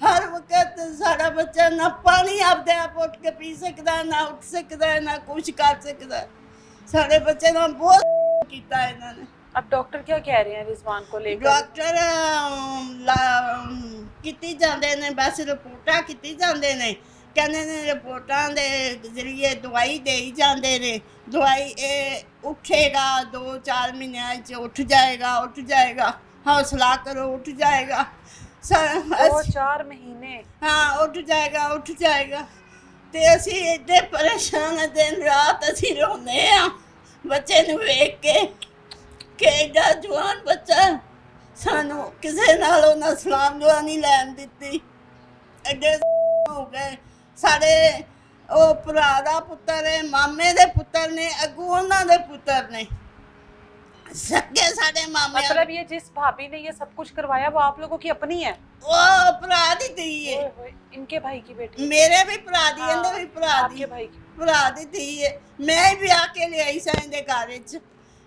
B: ਹਰ ਵਕਤ ਸਾਡਾ ਬੱਚਾ ਨਾ ਪਾਣੀ ਆਪਦੇ ਆਪ ਉੱਠ ਕੇ ਪੀ ਸਕਦਾ, ਨਾ ਉੱਠ ਸਕਦਾ, ਨਾ ਕੁਝ ਕਰ ਸਕਦਾ। ਸਾਡੇ ਬੱਚੇ ਨਾਲ ਬਹੁਤ ਕੀਤਾ ਇਹਨਾਂ ਨੇ।
A: अब डॉक्टर क्या कह रहे हैं रिजवान को लेकर?
B: ਡਾਕਟਰ ਕੀਤੀ ਜਾਂਦੇ ਨੇ, ਬਸ ਰਿਪੋਰਟਾਂ ਕੀਤੀ ਜਾਂਦੇ ਨੇ, ਕਹਿੰਦੇ ਨੇ ਰਿਪੋਰਟਾਂ ਦੇ ਜ਼ਰੀਏ ਦਵਾਈ ਦੇਈ ਜਾਂਦੇ ਨੇ। ਦਵਾਈ ਇਹ ਉੱਠੇਗਾ 2-4 ਮਹੀਨਿਆਂ 'ਚ ਉੱਠ ਜਾਏਗਾ, ਹੌਸਲਾ ਕਰੋ, ਉੱਠ ਜਾਏਗਾ।
A: 2-4 महीने?
B: हाँ, उठ जाएगा। ਤੇ ਅਸੀਂ ਏਡੇ ਪਰੇਸ਼ਾਨ ਹਾਂ, ਦਿਨ ਰਾਤ ਅਸੀਂ ਰੋਂਦੇ ਹਾਂ ਬੱਚੇ ਨੂੰ ਵੇਖ ਕੇ ਕਿ ਏਡਾ ਜਵਾਨ ਬੱਚਾ ਸਾਨੂੰ ਕਿਸੇ ਨਾਲ ਉਹਨਾਂ ਸਲਾਮ ਦੁਆ ਨਹੀਂ ਲੈਣ ਦਿੱਤੀ। ਏਡੇ ਹੋ ਗਏ। ਸਾਡੇ ਉਹ ਭਰਾ ਦਾ ਪੁੱਤਰ ਹੈ, ਮਾਮੇ ਦੇ ਪੁੱਤਰ ਨੇ, ਅੱਗੋਂ ਉਹਨਾਂ ਦੇ ਪੁੱਤਰ ਨੇ, सगे साडे मामे।
A: मतलब ये जिस भाभी ने ये सब कुछ करवाया वो आप लोगों की अपनी है?
B: वो भरा दी धी है।
A: इनके भाई की बेटी?
B: मेरे भी भरा दी, इनके भी भरा दी,
A: आपके भाई की?
B: भरा दी धी है। मैं भी आके ले आई सा इनके घर च।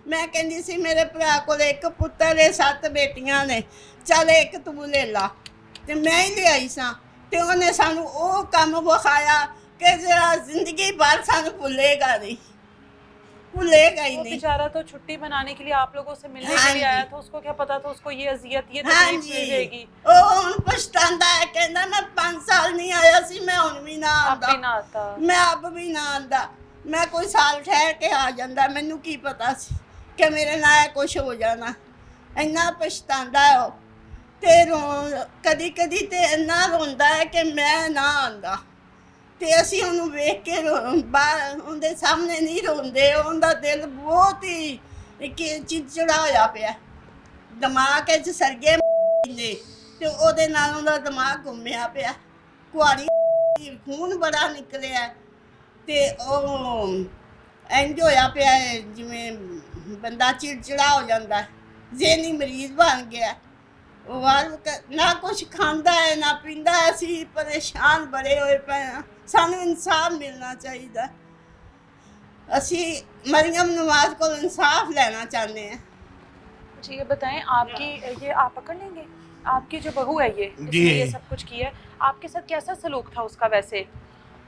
B: मैं कहती सी मेरे भरा को एक पुत्र है, 7 बेटियां ने, चल एक तू ले ला। ते मैं ही ले आई सा ते उन्हें सानू वो काम विखाया कि जरा जिंदगी भर सानू भुलेगा नहीं, भूलेगा ही
A: वो
B: नहीं।
A: बेचारा तो छुट्टी मनाने के लिए आप लोगों से मिलने
B: हाँ
A: के लिए
B: जी।
A: आया था, उसको क्या पता था उसको ये अजियत ये
B: हाँ
A: तकलीफ मिल जाएगी।
B: ओ हुन पछतांदा है, कहंदा मैं 5 साल नहीं आया सी, मैं हुन भी ना
A: अब
B: आंदा,
A: भी ना आता।
B: मैं अब भी ना आंदा, मैं कोई साल ठहर के आ जांदा, मैनू की पता सी कि मेरे नाल कुछ हो जाना। इन्ना पछतांदा है ते कदी कदी ते इन्ना रोंदा है कि मैं ना आंदा। ਤੇ ਅਸੀਂ ਉਹਨੂੰ ਵੇਖ ਕੇ ਬਾਹਰ ਉਹਦੇ ਸਾਹਮਣੇ ਨਹੀਂ ਰੋਂਦੇ। ਉਹਦਾ ਦਿਲ ਬਹੁਤ ਹੀ ਚਿੜਚਿੜਾ ਹੋਇਆ ਪਿਆ, ਦਿਮਾਗ 'ਚ ਸਰਗੇ ਨੇ ਤੇ ਉਹਦੇ ਨਾਲ ਉਹਦਾ ਦਿਮਾਗ ਘੁੰਮਿਆ ਪਿਆ। ਕੁਆਰੀ ਖੂਨ ਬੜਾ ਨਿਕਲਿਆ ਤੇ ਉਹ ਇੰਜ ਹੋਇਆ ਪਿਆ ਜਿਵੇਂ ਬੰਦਾ ਚਿੜਚਿੜਾ ਹੋ ਜਾਂਦਾ, ਜ਼ਹਿਨੀ ਮਰੀਜ਼ ਬਣ ਗਿਆ। ना कुछ खांदा है ना पींदा है। असी परेशान बड़े होए पे हैं, सानू इंसाफ मिलना चाहिए। असी मरियम नवाज को इंसाफ लेना चाहते हैं।
A: जी ये बताएं, आपकी ये आप पकड़ लेंगे, आपकी जो बहू है ये
C: जी।
A: ये सब कुछ किया है, आपके साथ कैसा सलूक था उसका? वैसे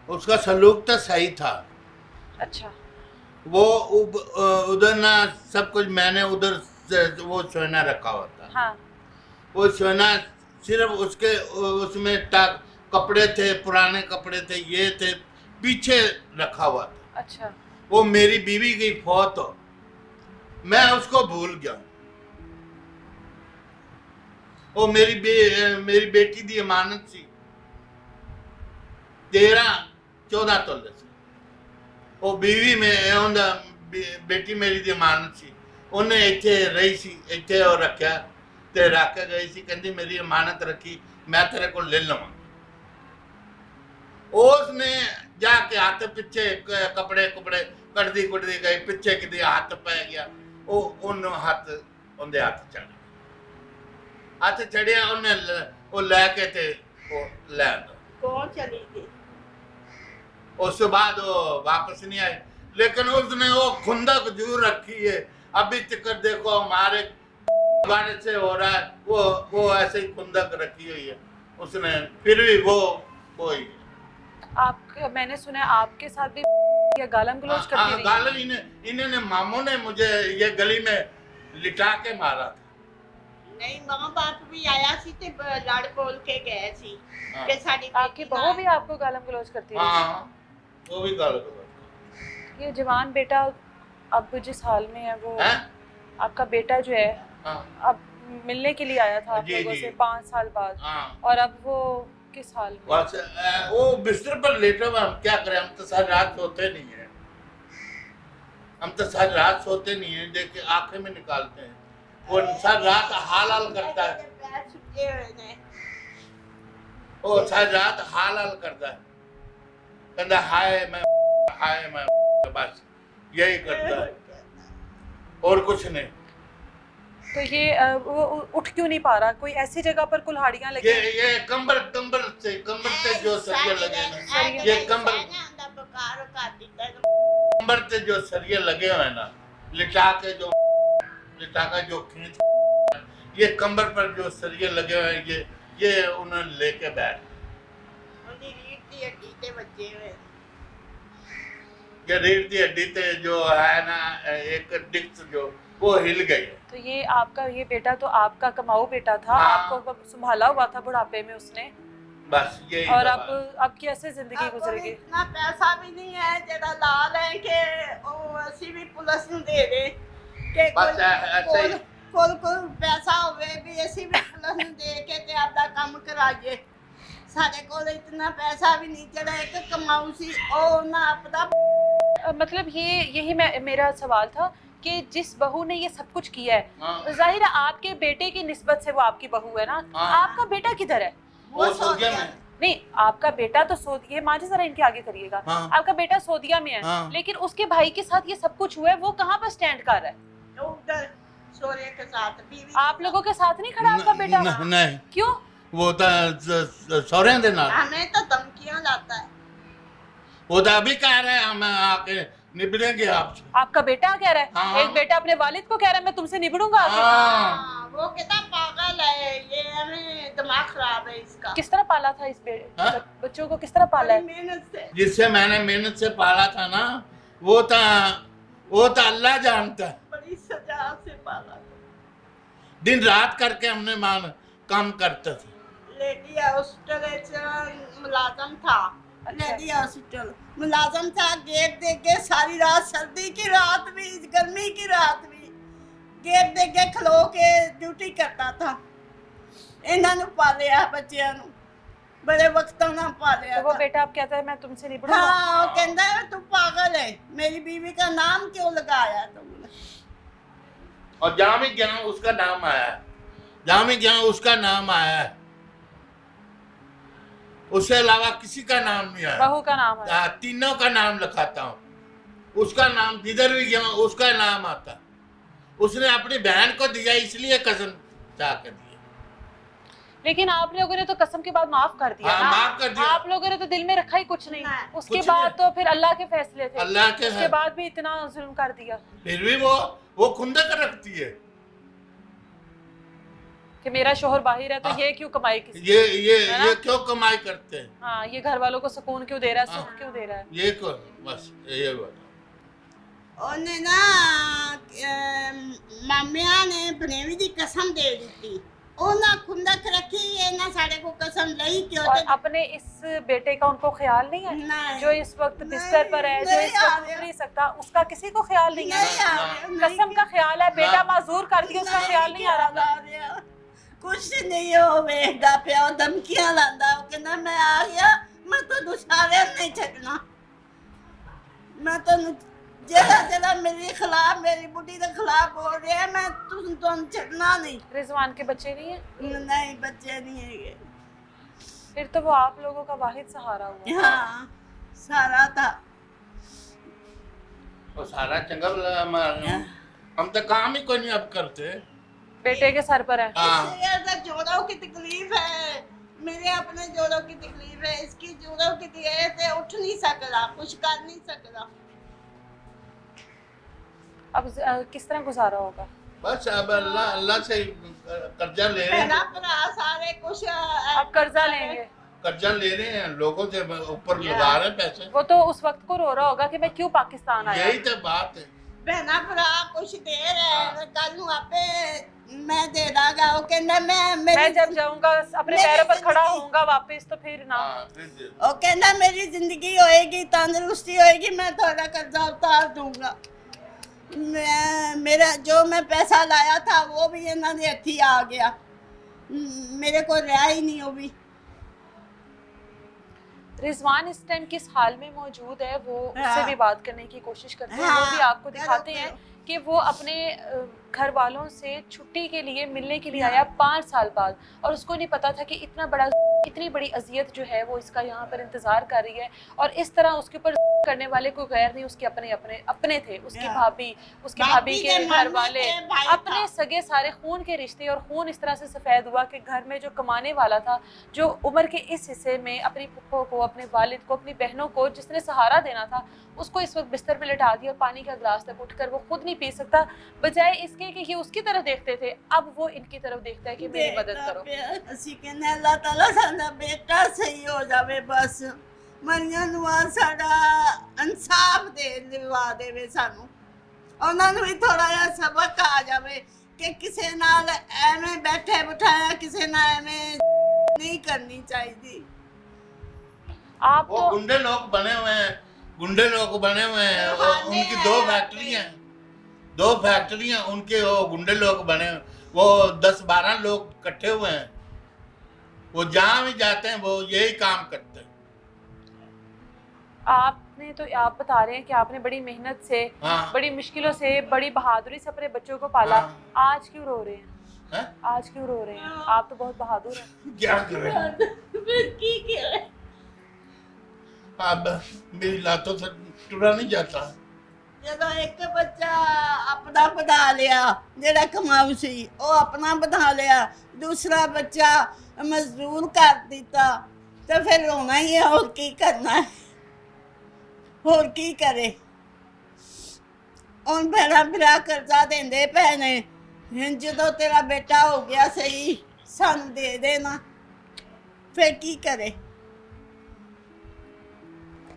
C: उसका सलूक तो सही था।
A: अच्छा,
C: वो उधर ना सब कुछ मैंने उधर वो सोना रखा हुआ था।
A: हाँ,
C: वो सोना सिर्फ उसके उसमें कपड़े थे, पुराने कपड़े थे, ये थे, पीछे रखा हुआ था।
A: अच्छा,
C: वो मेरी बीवी की फौत हो, मैं उसको भूल गया। वो मेरी बेटी दी अमानत सी 13-14 तोले से। वो बीवी में ਬੇਟੀ ਮੇਰੀ ਦੀ ਅਮਾਨਤ ਸੀ, ਉਹਨੇ ਇੱਥੇ ਰਹੀ ਸੀ, ਇੱਥੇ ਉਹ ਰੱਖਿਆ ਤੇ ਰੱਖ ਕੇ ਗਈ ਸੀ, ਕਹਿੰਦੀ ਮੇਰੀ ਅਮਾਨਤ ਰੱਖੀ, ਮੈਂ ਤੇਰੇ ਕੋਲ ਲੈ ਲਵਾਂ। ਉਸਨੇ ਜਾ ਕੇ ਹੱਥ ਪਿੱਛੇ ਕੱਪੜੇ ਕੱਢਦੀ ਕੁੱਟਦੀ ਗਈ, ਪਿੱਛੇ ਕਿਤੇ ਹੱਥ ਪੈ ਗਿਆ, ਉਹਨੂੰ ਹੱਥ ਉਹਦੇ ਹੱਥ ਚੜ ਗਿਆ। ਹੱਥ ਚੜਿਆ, ਉਹਨੇ ਉਹ ਲੈ ਕੇ ਤੇ ਉਹ ਲੈ ਆਂਦਾ।
B: कौन चली गई?
C: उसके बाद वो वापस नहीं आए, लेकिन उसने वो खुंदक जरूर रखी है। अभी तक देखो हमारे बारे से हो रहा है, वो ऐसे ही खुंदक रखी हुई है उसने, फिर भी वो ही
A: आप, मैंने सुना है आपके साथ भी या गालम गलौज करती रही?
C: गालन इन्होंने मामू ने मुझे ये गली में लिटा के मारा था।
B: नहीं, माँ बाप भी आया सी ते लड़ बोल के गए सी
C: हाँ।
B: कि साडी
A: आपकी बहू भी आपको गालम गलौज करती रही?
C: हाँ, वो भी गालन।
A: ये जवान बेटा अब जिस हाल में है वो
C: हैं?
A: आपका बेटा जो है
C: हाँ
A: अब मिलने के लिए आया था आप
C: जी,
A: लोगों
C: जी।
A: से 5 साल बाद,
C: हाँ,
A: और अब वो किस हाल में?
C: बस वो बिस्तर पर लेटे हुए, हम क्या करें, हम तो सारी रात सोते नहीं है, हम तो सारी रात सोते नहीं है, देख के आंखें में निकालते हैं, वो सारी रात हाल करता है,
B: पैर छुटे हुए ने।
C: वो सारी रात हाल करता है, कहता हाय मैं बस यही करता है और कुछ नहीं।
A: तो ये वो उठ क्यों नहीं पा रहा? कोई ऐसी जगह पर कुल्हाड़ियां लगी?
C: ये कंबर से जो सरिये लगे ना, ये कंबर से जो सरिये लगे हुए हैं ना, लिटा के जो खींच, ये कंबर पर जो सरिये लगे हुए हैं, ये उन्होंने लेके बैठ,
B: उनकी रीढ़ की हड्डी ते बचे हुए।
C: ये रीढ़ की हड्डी ते जो है ना, एक डिस्क जो वो हिल गई है।
A: तो ये आपका ये बेटा तो आपका कमाऊ बेटा था,
C: हाँ।
A: आपको संभाला हुआ था बुढ़ापे में उसने,
C: बस यही
A: और
C: दवा है।
A: अब कैसे जिंदगी
B: अब
A: गुजरेगी?
B: इतना पैसा भी नहीं है जेड़ा ला लें कि वो ਅਸੀਂ ਵੀ ਪੁਲਿਸ ਨੂੰ ਦੇ ਦੇ ਕਿ
C: बस ऐसे ही
B: ਕੋਲ ਪੈਸਾ ਹੋਵੇ ਵੀ ਅਸੀਂ ਵੀ ਪੁਲਿਸ ਨੂੰ ਦੇ ਕੇ ਤੇ ਆਪਦਾ ਕੰਮ ਕਰਾਈਏ। ਸਾਡੇ ਕੋਲ ਇਤਨਾ ਪੈਸਾ ਵੀ ਨਹੀਂ, ਜਿਹੜਾ ਇੱਕ ਕਮਾਊ ਸੀ ਉਹ ਨਾ ਆਪਦਾ।
A: मतलब यही मेरा सवाल था कि जिस बहू ने ये सब कुछ किया है,
C: हाँ।
A: जाहिर है आपके बेटे की निस्बत से वो आपकी बहू है ना,
C: हाँ।
A: आपका बेटा किधर है?
C: वो सऊदिया में।
A: नहीं, आपका बेटा तो ये माँ जी जरा इनके आगे करिएगा,
C: हाँ।
A: आपका बेटा सऊदिया में है,
C: हाँ।
A: लेकिन उसके भाई के साथ ये सब कुछ हुआ है, वो कहाँ पर स्टैंड कर रहा है?
B: उधर सोरे के साथ बीवी
A: आप लोगों के साथ नहीं खड़ा आपका बेटा?
C: नहीं,
A: क्यों?
C: वो तो सौरे दे नाल,
B: हमें तो धमकियां लाता है।
C: वो तो अभी कह रहे हैं हम आके निबड़ेंगे आपसे।
A: आपका बेटा कह रहा है?
C: हाँ।
A: एक बेटा अपने वालिद को कह रहा है मैं तुमसे निबड़ूंगा आके।
C: हाँ।
B: हाँ, वो कितना पागल है, ये हमें दिमाग खराब है इसका।
A: किस तरह पाला था इस
C: हाँ?
A: बच्चों को किस तरह पाला
B: बड़ी
A: है?
B: मेहनत से।
C: जिससे मैंने मेहनत से पाला था ना, वो तो अल्लाह जानता है।
B: बड़ी सजा से पाला था।
C: दिन रात करके हमने काम करते थे।
B: लेडी हॉस्पिटल मुलाजम था। लेडी हॉस्पिटल मुलाजम था, गेट दे के सारी रात, सर्दी की रात भी गर्मी की रात भी गेट दे के खलो के ड्यूटी करता था। इन्होंने पालिया बच्चियां नु बड़े वक्तों ना पालिया
A: तो वो
B: था।
A: बेटा अब कहता है मैं तुमसे निबड़ूंगा।
B: हाँ, वो कहता है तू पागल है, मेरी बीवी का नाम क्यों लगाया तुमने?
C: और जहाँ भी गया उसका नाम आया है, जहाँ भी गया उसका नाम आया है, उससे अलावा किसी का नाम नहीं आया।
A: बहू का नाम है।
C: तीनों का नाम लिखाता हूँ, उसका नाम जिधर भी गया उसका नाम आता। उसने अपनी बहन को दिया इसलिए कसम चाह कर दिया।
A: लेकिन आप लोगों ने तो कसम के बाद माफ कर दिया
C: हाँ,
A: ना?
C: माफ कर दिया।
A: आप लोगों ने तो दिल में रखा ही कुछ नहीं।
B: नहीं,
A: उसके
C: कुछ
A: बाद
C: नहीं।
A: तो फिर अल्लाह के फैसले थे।
C: अल्लाह के
A: उसके
C: हैं।
A: बाद भी इतना जुल्म कर दिया
C: फिर भी वो खुंदक रखती है
A: कि मेरा शोहर बाहर है तो
C: हाँ।
A: ये क्यों कमाई किसी? है ना?
C: ये क्यों कमाई करते हैं,
A: हाँ, ये घर वालों को सुकून क्यों दे रहा है,
C: हाँ।
A: सुख क्यों दे रहा है?
C: ये को बस ये बात।
B: ਉਹਨੇ ਨਾ ਮਾਮਿਆਂ ਨੇ ਬਨੇਵੀ ਦੀ ਕਸਮ ਦੇ ਦਿੱਤੀ, ਉਹਨਾਂ ਖੁੰਦਕ ਰੱਖੀ, ਇਹਨਾਂ ਸਾਡੇ ਕੋ ਕਸਮ ਲਈ ਕਿ
A: और अपने इस बेटे का उनको ख्याल नहीं है
B: नहीं।
A: जो इस वक्त बिस्तर
B: नहीं,
A: पर है, जो
B: नहीं
A: इस वक्त
B: आ
A: उठ
B: रहा।
A: नहीं सकता, उसका किसी को ख्याल नहीं है?
B: नहीं आ रहा, नहीं
A: कसम का ख्याल है, बेटा
C: हाँ।
A: माजूर कर दिया, उसका ख्याल नहीं आ रहा।
B: ਕੁਛ ਨਹੀਂ ਉਹ ਵੇਖਦਾ ਪਿਆ, ਉਹ ਧਮਕੀਆਂ ਲਾਂਦਾ, ਉਹ ਕਹਿੰਦਾ ਮੈਂ ਆ ਗਿਆ, ਮੈਂ ਤੁਹਾਨੂੰ ਸਾਰਿਆਂ ਨਹੀਂ ਛੱਡਣਾ, ਮੈਂ ਤੁਹਾਨੂੰ ਜਿਹੜਾ ਮੇਰੇ ਖਿਲਾਫ ਮੇਰੀ ਬੁੱਢੀ ਦੇ ਖਿਲਾਫ ਬੋਲ ਰਿਹਾ ਮੈਂ ਤੁਹਾਨੂੰ ਛੱਡਣਾ ਨਹੀਂ।
A: रिजवान के बच्चे नहीं है?
B: नहीं बच्चे नहीं है।
A: फिर तो वो आप लोगों का वाहिद सहारा हुआ।
B: हाँ सारा था।
C: वो सारा चंगा भला हम तो काम ही कोई नहीं अब करते।
A: बेटे के सर पर है।
C: हाँ
B: इससे जोड़ों की तकलीफ है, मेरे अपने जोड़ों की तकलीफ है, इसकी जोड़ों की तकलीफ है, उठ नहीं सकता, कुछ कर नहीं सकता।
A: अब किस तरह गुजारा होगा?
C: बस अब अल्लाह अल्लाह से कर्जा ले रहे
B: मेरा
C: हैं,
B: भरा सारे कुछ
A: अब कर्जा लेंगे।
C: कर्जा ले रहे हैं, लोगों से ऊपर लगा रहे हैं पैसे।
A: वो तो उस वक्त को रो रहा होगा कि मैं क्यों पाकिस्तान आया।
C: यही तो बात है।
B: बहना भरा कुछ दे रहे कल नू आपे मैं दे दागा। वो कहना
A: मैं जब जाऊंगा अपने
B: मेरी
A: पैरों पर खड़ा
B: जिंदगी-
A: होऊंगा वापस तो फिर ना।
C: हाँ, फिर दे।
B: वो कहना मेरी जिंदगी होएगी, तंदुरुस्ती होएगी, मैं थोड़ा कर्जा उतार दूंगा। मेरा जो मैं पैसा लाया था वो भी इन्होंने हथी आ गया, मेरे को रहा ही नहीं वो भी।
A: रिजवान इस टाइम किस हाल में मौजूद है वो उससे
B: हाँ।
A: भी बात करने की कोशिश करते हैं।
B: हाँ,
A: वो भी आपको
B: करो,
A: दिखाते हैं कि वो अपने घर वालों से छुट्टी के लिए मिलने के लिए आया 5 साल बाद, और उसको नहीं पता था कि इतनी बड़ी अजियत जो है वो इसका यहाँ पर इंतजार कर रही है। और इस तरह उसके ऊपर करने वाले कोई गैर नहीं, उसके अपने थे, उसकी भाभी, उसके भाभी के घर वाले, अपने सगे सारे खून के रिश्ते। और खून इस तरह से सफ़ेद हुआ कि घर में जो कमाने वाला था, जो उम्र के इस हिस्से में अपनी पुप्पो को, अपने वालिद को, अपनी बहनों को जिसने सहारा देना था, उसको इस वक्त बिस्तर में लिटा दिया। और पानी का गिलास तक उठकर वो खुद नहीं पी सकता, बजाय इसके कि ये उसकी तरफ देखते थे, अब वो इनकी तरफ देखता है कि मेरी मदद करो।
B: ਅਸੀਂ ਕਹਿੰਦੇ ਅੱਲਾਹ ਤਾਲਾ ਸਾਡਾ ਬੇਟਾ ਸਹੀ ਹੋ ਜਾਵੇ, ਬਸ ਮਰੀਆਂ ਨੂੰ ਸਾਡਾ ਇਨਸਾਫ ਦਿਵਾ ਦੇਵੇ ਸਾਨੂੰ। ਉਹਨਾਂ ਨੂੰ ਵੀ ਥੋੜਾ ਜਿਹਾ ਸਬਕ ਆ ਜਾਵੇ ਕਿ ਕਿਸੇ ਨਾਲ ਐਵੇਂ ਬੈਠੇ ਬਿਠਾਇਆ ਕਿਸੇ ਨਾਲ ਐਵੇਂ ਨਹੀਂ ਕਰਨੀ ਚਾਹੀਦੀ।
A: आप
C: वो
A: तो
C: गुंडे लोग बने हुए हैं, गुंडे लोग बने हुए हैं। उनकी 2 फैक्ट्रियां हैं, 2 फैक्ट्रियां उनके, वो गुंडे लोग बने हैं। वो 10-12 लोग इकट्ठे हुए हैं, वो जहाँ भी जाते हैं वो यही काम करते हैं।
A: आपने तो आप बता रहे हैं कि आपने बड़ी मेहनत से,
C: हाँ।
A: बड़ी मुश्किलों से, बड़ी बहादुरी से अपने बच्चों को पाला।
C: हाँ।
A: आज क्यों रो रहे हैं?
C: हैं?
A: आज क्यों रो रहे हैं? आप तो बहुत बहादुर हैं।
C: क्या करें,
B: ਫਿਰ ਕੀ ਕਰੇ?
C: अब मेरी लातों से टुरा नहीं जाता।
B: ਜਦੋਂ ਇੱਕ ਬੱਚਾ ਆਪਣਾ ਵਧਾ ਲਿਆ, ਜਿਹੜਾ ਕਮਾਊ ਸੀ ਉਹ ਆਪਣਾ ਵਧਾ ਲਿਆ, ਦੂਸਰਾ ਬੱਚਾ ਮਜ਼ਦੂਰ ਕਰ ਦਿੱਤਾ, ਤੇ ਫਿਰ ਰੋਣਾ ਹੀ ਹੈ, ਹੋਰ ਕੀ ਕਰਨਾ ਹੈ, ਹੋਰ ਕੀ ਕਰੇ। ਹੁਣ ਭੈਣਾ ਕਰਜ਼ਾ ਦਿੰਦੇ ਪਏ ਨੇ, ਹੁਣ ਜਦੋਂ ਤੇਰਾ ਬੇਟਾ ਹੋ ਗਿਆ ਸਹੀ ਸਾਨੂੰ ਦੇ ਦੇਣਾ, ਫਿਰ ਕੀ ਕਰੇ।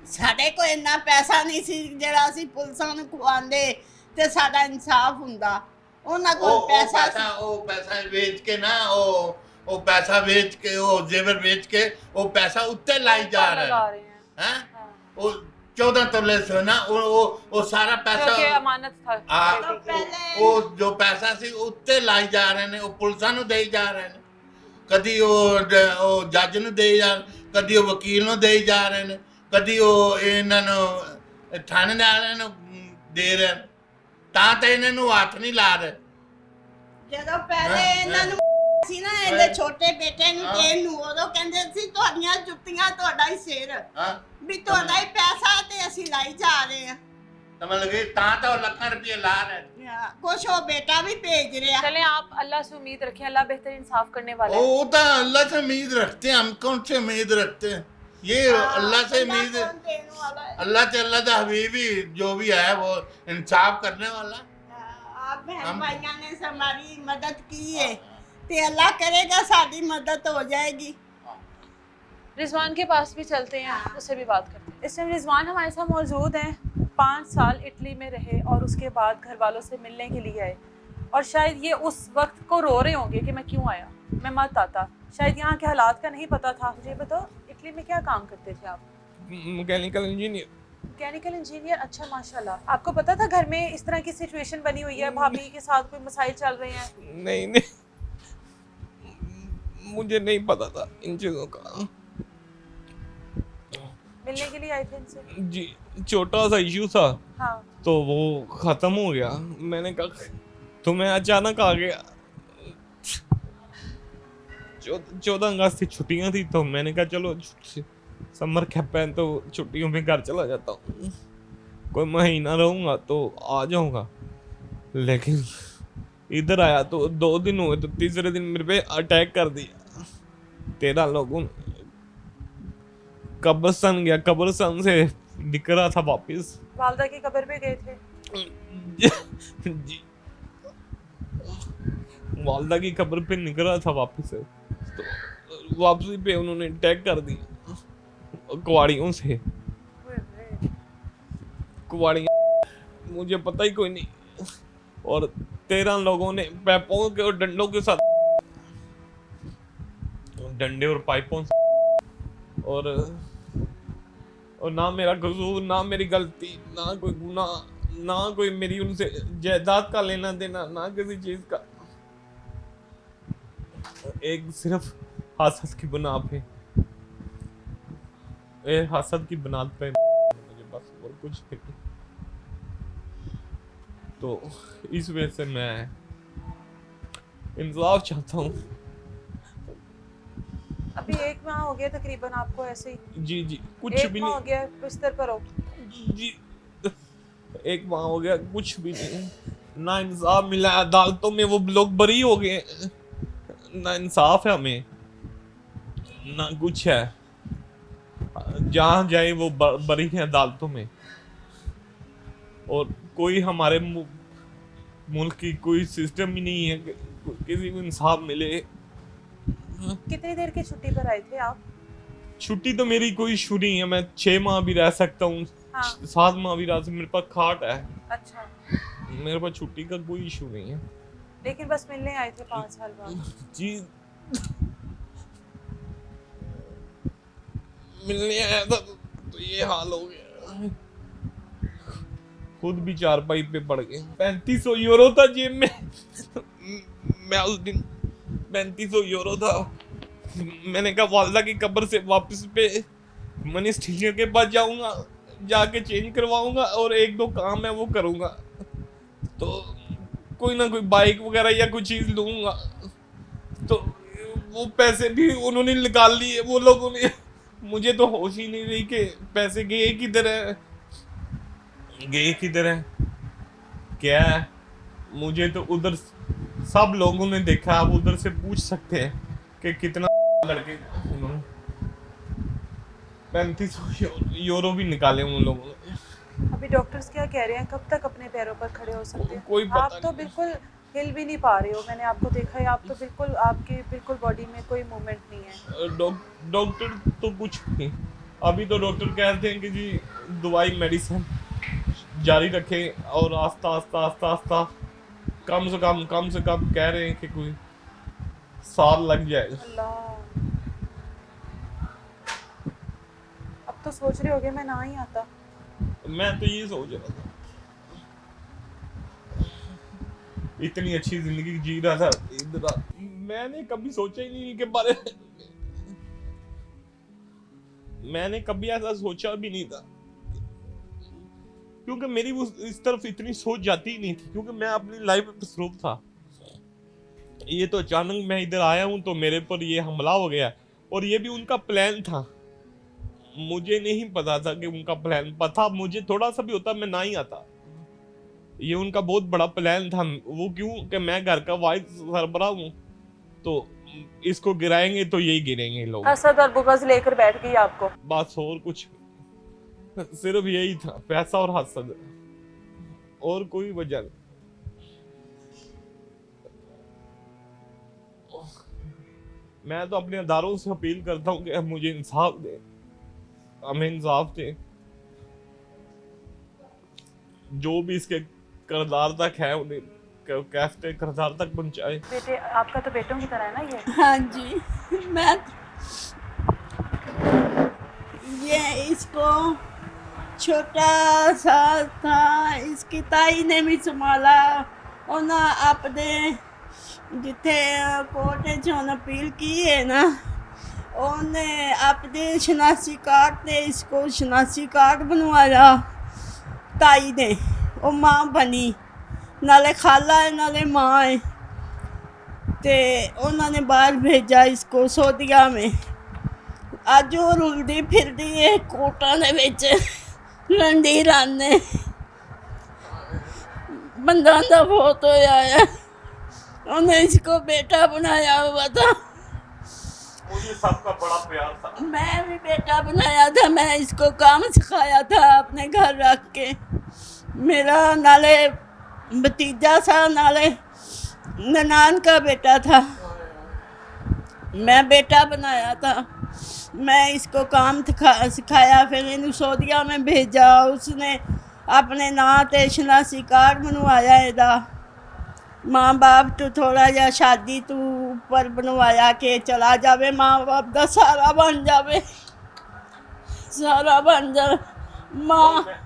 B: ਸਾਡੇ ਕੋਲ ਇੰਨਾ ਪੈਸਾ ਨਹੀਂ ਸੀ ਜਿਹੜਾ ਅਸੀਂ ਪੁਲਿਸਾਂ ਨੂੰ ਖਵਾਉਂਦੇ ਤੇ ਸਾਡਾ ਇਨਸਾਫ ਹੁੰਦਾ। ਉਹਨਾਂ ਕੋਲ ਪੈਸਾ ਸੀ।
C: वो पैसा बेच के ना, वो पैसा बेच के, वो जेवर बेच के वो पैसा उत्ते लाई जा
A: लगा
C: रहा
A: रहे हैं।
C: है, हैं?
A: हाँ।
C: वो 14 तोले सोना, वो सारा
A: जो
C: पैसा
A: कि अमानत था
C: हाँ,
A: बेटी की।
B: पहले-
C: वो जो पैसा सी उत्ते लाई जा रहे ने, वो पुलिसां ਨੂੰ ਦੇਈ ਜਾ ਰਹੇ ਨੇ, ਕਦੀ ਉਹ ਜੱਜ ਨੂੰ ਦੇਈ ਜਾ, ਕਦੀ ਉਹ ਵਕੀਲ ਨੂੰ ਦੇਈ ਜਾ ਰਹੇ ਨੇ, ਕਦੀ ਉਹ ਇਹਨਾਂ ਨੂੰ ਥਾਣੇ ਵਾਲਿਆਂ ਨੂੰ ਦੇ ਰਹੇ ਨੇ, ਤਾਂ ਇਹਨਾਂ ਨੂੰ ਹੱਥ ਨਹੀਂ ਲਾ ਰਹੇ।
B: ਜਦੋਂ ਪਹਿਲੇ
C: ਹਾਂ,
B: ਇਹਨਾਂ ਨੂੰ ਸੀ ਨਾ ਇਹਦੇ ਛੋਟੇ ਬੇਟੇ ਨੂੰ
C: ਹਾਂ।
B: ਦੇਣ ਨੂੰ, ਉਦੋਂ ਕਹਿੰਦੇ ਸੀ ਤੁਹਾਡੀਆਂ ਜੁੱਤੀਆਂ ਤੁਹਾਡਾ ਹੀ ਸਿਰ,
C: ਹਾਂ
B: ਵੀ ਤੁਹਾਡਾ ਹੀ ਪੈਸਾ ਤੇ ਅਸੀਂ ਲਾਈ ਜਾ ਰਹੇ ਆ।
C: समझ गए, ਤਾਂ ਉਹ ਲੱਖਾਂ ਰੁਪਏ ਲਾ ਰਹੇ ਨੇ।
B: ਕੁਛ ਉਹ ਬੇਟਾ ਵੀ ਭੇਜ ਰਿਹਾ।
A: चलें आप अल्लाह से उम्मीद रखें, अल्लाह बेहतर इंसाफ करने वाला है।
C: वो तो अल्लाह से उम्मीद रखते हैं, हम कौन से उम्मीद रखते हैं, ये अल्लाह से उम्मीद है।
B: कौन देने वाला है?
C: अल्लाह से, अल्लाह का हबीबी जो भी है वो इंसाफ करने वाला।
B: आप बहन
C: हम-
B: भाइयों ने हमारी मदद की है, तो अल्लाह करेगा साडी मदद हो जाएगी।
A: रिजवान के पास भी चलते हैं, उससे भी बात करते हैं। इस टाइम रिजवान हमारे साथ मौजूद हैं। 5 साल इटली में रहे और उसके बाद घर वालों से मिलने के लिए आए, और शायद ये उस वक्त को रो रहे होंगे कि मैं क्यों आया, मैं मत आता। शायद यहाँ के हालात का नहीं पता था। मुझे बताओ, इटली में क्या काम करते थे आप?
D: Mechanical engineer.
A: Mechanical engineer. अच्छा, माशाल्लाह। आपको पता था घर में इस तरह की सिचुएशन बनी हुई है, भाभी के साथ कोई मसाइल चल रहे हैं?
D: नहीं मुझे नहीं पता था इन चीज़ों का।
A: मिलने के लिए आए थे इनसे?
D: जी, छोटा सा इशू था
A: हाँ।
D: तो वो खत्म हो गया। मैंने कहा तो मैं अचानक आ गया। 14 अगस्त की छुट्टियां थी तो मैंने कहा चलो समर कैंप है तो छुट्टियों में घर चला जाता हूँ, कोई महीना रहूंगा तो आ जाऊंगा। लेकिन इधर आया तो 2 दिन हुए तो तीसरे दिन मेरे पे अटैक कर दिया। 13 लोगों ने। कब्रिस्तान गया, कब्रिस्तान से दिख रहा था वापिस।
A: वालदा की कब्र पे गए थे?
D: जी, वालदा की कब्र पे निकला था वापस से तो वापसी पे उन्होंने अटैक कर दी कुवाड़ियों से। कुवाड़ियाँ मुझे पता ही कोई नहीं। और 13 लोगों ने पैपों के और डंडों के साथ, डंडे और पाइपों से, और ना मेरा कसूर, ना मेरी गलती, ना कोई गुनाह, ना कोई मेरी उनसे जायदाद का लेना देना, ना किसी चीज का। एक सिर्फ हसद की बुनियाद पे, हसद की बुनियाद पे मुझे बस, और कुछ नहीं। तो इस वजह से मैं इंसाफ चाहता हूँ।
A: अभी 1 माह हो गया तकरीबन आपको ऐसे ही?
D: जी जी, कुछ
A: 1
D: भी
A: माह हो
D: नहीं।
A: गया बिस्तर पर हो?
D: जी, 1 माह हो गया, कुछ भी नहीं। ना इंसाफ मिला, अदालतों में वो लोग बरी हो गए, ना इंसाफ है हमें, ना कुछ है। जहाँ जाए वो बरी है अदालतों में, और कोई हमारे मुल्क की कोई सिस्टम ही नहीं है कि किसी को इंसाफ मिले।
A: कितनी देर की छुट्टी पर आए थे आप?
D: छुट्टी तो मेरी कोई इशू नहीं है, मैं 6 माह भी रह सकता हूँ।
A: हाँ।
D: 7 माह भी रह सकता, मेरे पास खाट है।
A: अच्छा,
D: मेरे पास छुट्टी का कोई इशू नहीं है।
A: लेकिन बस मिलने आए थे 5 साल बाद?
D: जी, मिलने आया था तो ये हाल हो गया। खुद भी चारपाई पे पड़ गए। 3500 यूरो था जेब में। मैं उस दिन 3500 यूरो था। मैंने कहा वालदा की कब्र से वापस पे मनी स्टेशन के पास जाऊंगा, जाके चेंज करवाऊंगा और 1-2 काम है वो करूंगा, तो कोई ना कोई बाइक वगैरह या कोई चीज लूंगा। तो वो पैसे भी उन्होंने निकाल लिए वो लोगों ने। मुझे तो होश ही नहीं रही कि पैसे गए किधर है, गए किधर है, क्या है। मुझे तो उधर सब लोगों ने देखा, आप उधर से पूछ सकते हैं कि कितना लड़के 3500 यूरो भी निकाले उन लोगों ने।
A: अभी डॉक्टर्स क्या कह रहे हैं, कब तक अपने पैरों पर खड़े हो सकते हैं?
D: कोई पता
A: आप तो
D: नहीं।
A: बिल्कुल हिल भी नहीं पा रहे हो, मैंने आपको देखा है, आप तो बिल्कुल, आपकी बिल्कुल बॉडी में कोई मूवमेंट नहीं है।
D: डॉक्टर तो कुछ नहीं, अभी तो डॉक्टर कहते हैं कि जी दवाई मेडिसिन जारी रखें और आस्ता आस्ता आस्ता आस्ता कम से कम कह रहे हैं कि कोई साल लग जाएगा।
A: अल्लाह, अब तो सोच रहे होगे मैं ना ही आता।
D: मैं तो ये सोच रहा था, इतनी अच्छी जिंदगी जी रहा था इधर, मैंने कभी सोचा ही नहीं के बारे में, मैंने कभी ऐसा सोचा भी नहीं था, क्योंकि मेरी वो इस तरफ इतनी सोच जाती ही नहीं थी, क्योंकि मैं अपनी लाइफ में मसरूफ था। ये तो अचानक मैं इधर आया हूं तो मेरे पर ये हमला हो गया, और ये भी उनका प्लान था। मुझे नहीं पता था कि उनका प्लान पता, मुझे थोड़ा सा भी होता मैं ना ही आता। ये उनका बहुत बड़ा प्लान था। वो क्यों कि मैं घर का वाइस सरबराह हूँ, तो इसको गिराएंगे तो यही गिरेंगे लोग।
A: हसद और बुग़्ज़ लेकर बैठ गई आपको?
D: बस और कुछ, सिर्फ यही था, पैसा और हसद, और कोई वजह नहीं। मैं तो अपने अदारों से अपील करता हूँ कि मुझे इंसाफ दे, हमें इंसाफ दे, जो भी इसके किरदार तक है उन्हें कैसे किरदार तक पहुंचाए।
A: बेटे, आपका तो बेटों की तरह है ना ये?
B: हाँ जी, मैं ये इसको छोटा सा था, इसकी ताई ने भी संभाला। उन्हें अपने जिथे कोर्ट च अपील की है ना, ਉਹने अपने शनासी कार्ड ने इसको शनासी कार्ड बनवाया ताई ने वो माँ बनी नाले खाला है नाले माँ है ते उन्होंने बाहर भेजा इसको सऊदीया में अज वो रुलदी फिरदी है कोटा दे विच रंडी राने बंदा दा बहुत होया है उन्हें इसको बेटा बनाया हुआ था
D: मुझे सबका बड़ा प्यार था।
B: मैं भी बेटा बनाया था मैं इसको काम सिखाया था अपने घर रख के मेरा नाले भतीजा था नाले ननान का बेटा था मैं बेटा बनाया था मैं इसको काम सिखाया फिर इन सऊदीया में भेजा उसने अपने नां ते शनासी कार्ड बनवाया ਇਹਦਾ माँ बाप तो थोड़ा जा शादी तू ऊपर बनवाया के चला जावे माँ बाप का सारा बन जावे सारा बन जावे माँ
D: मैं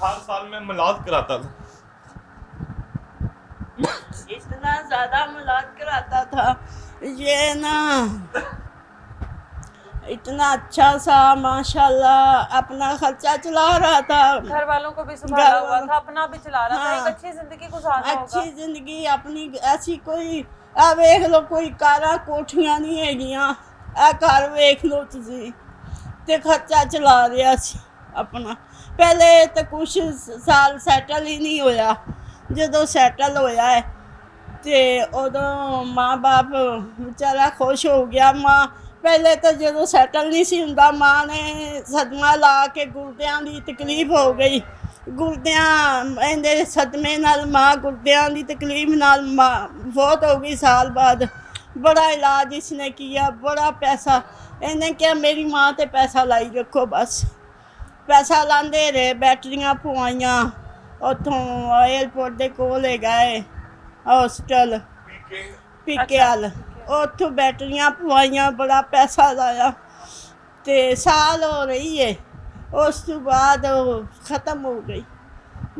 D: हर साल मैं मिलाद कराता था।
B: इतना ज़्यादा मिलाद कराता था ये ना इतना अच्छा सा माशाल्लाह अपना खर्चा चला रहा था
A: घर वालों को भी संभाला हुआ
B: वालों-
A: था, अपना भी चला रहा था,
B: हाँ।
A: एक अच्छी जिंदगी गुजारना
B: अच्छी
A: होगा।
B: जिंदगी अपनी ऐसी कोई आ वेख लो कोई कारा कोठियां नहीं हैगियां आ घर वेख लो तुसी ते खर्चा चला रहा सी अपना पहले तो कुछ साल सैटल ही नहीं होया ਜਦੋਂ ਸੈਟਲ ਹੋਇਆ ਹੈ ਤੇ ਉਦੋਂ ਮਾਂ-ਬਾਪ ਵਿਚਾਰਾ ਖੁਸ਼ ਹੋ ਗਿਆ ਮਾਂ ਪਹਿਲੇ ਤਾਂ ਜਦੋਂ ਸੈਟਲ ਨਹੀਂ ਸੀ ਹੁੰਦਾ ਮਾਂ ਨੇ ਸਦਮਾ ਲਾ ਕੇ ਗੁਰਦਿਆਂ ਦੀ ਤਕਲੀਫ ਹੋ ਗਈ ਗੁਰਦਿਆਂ ਇਹਦੇ ਸਦਮੇ ਨਾਲ ਮਾਂ ਗੁਰਦਿਆਂ ਦੀ ਤਕਲੀਫ ਨਾਲ ਮਾਂ ਬਹੁਤ ਹੋ ਗਈ ਸਾਲ ਬਾਅਦ बड़ा इलाज इसने किया बड़ा पैसा इन्हें क्या मेरी माँ ते पैसा लाई रखो बस पैसा लाते रहे बैटरियां पवाइयां उतों एयरपोर्ट के कोल गए हॉस्टल पीके वाल उतों बैटरियां पवाइयां बड़ा पैसा लाया ते साल हो रही है उस तो बाद ख़त्म हो गई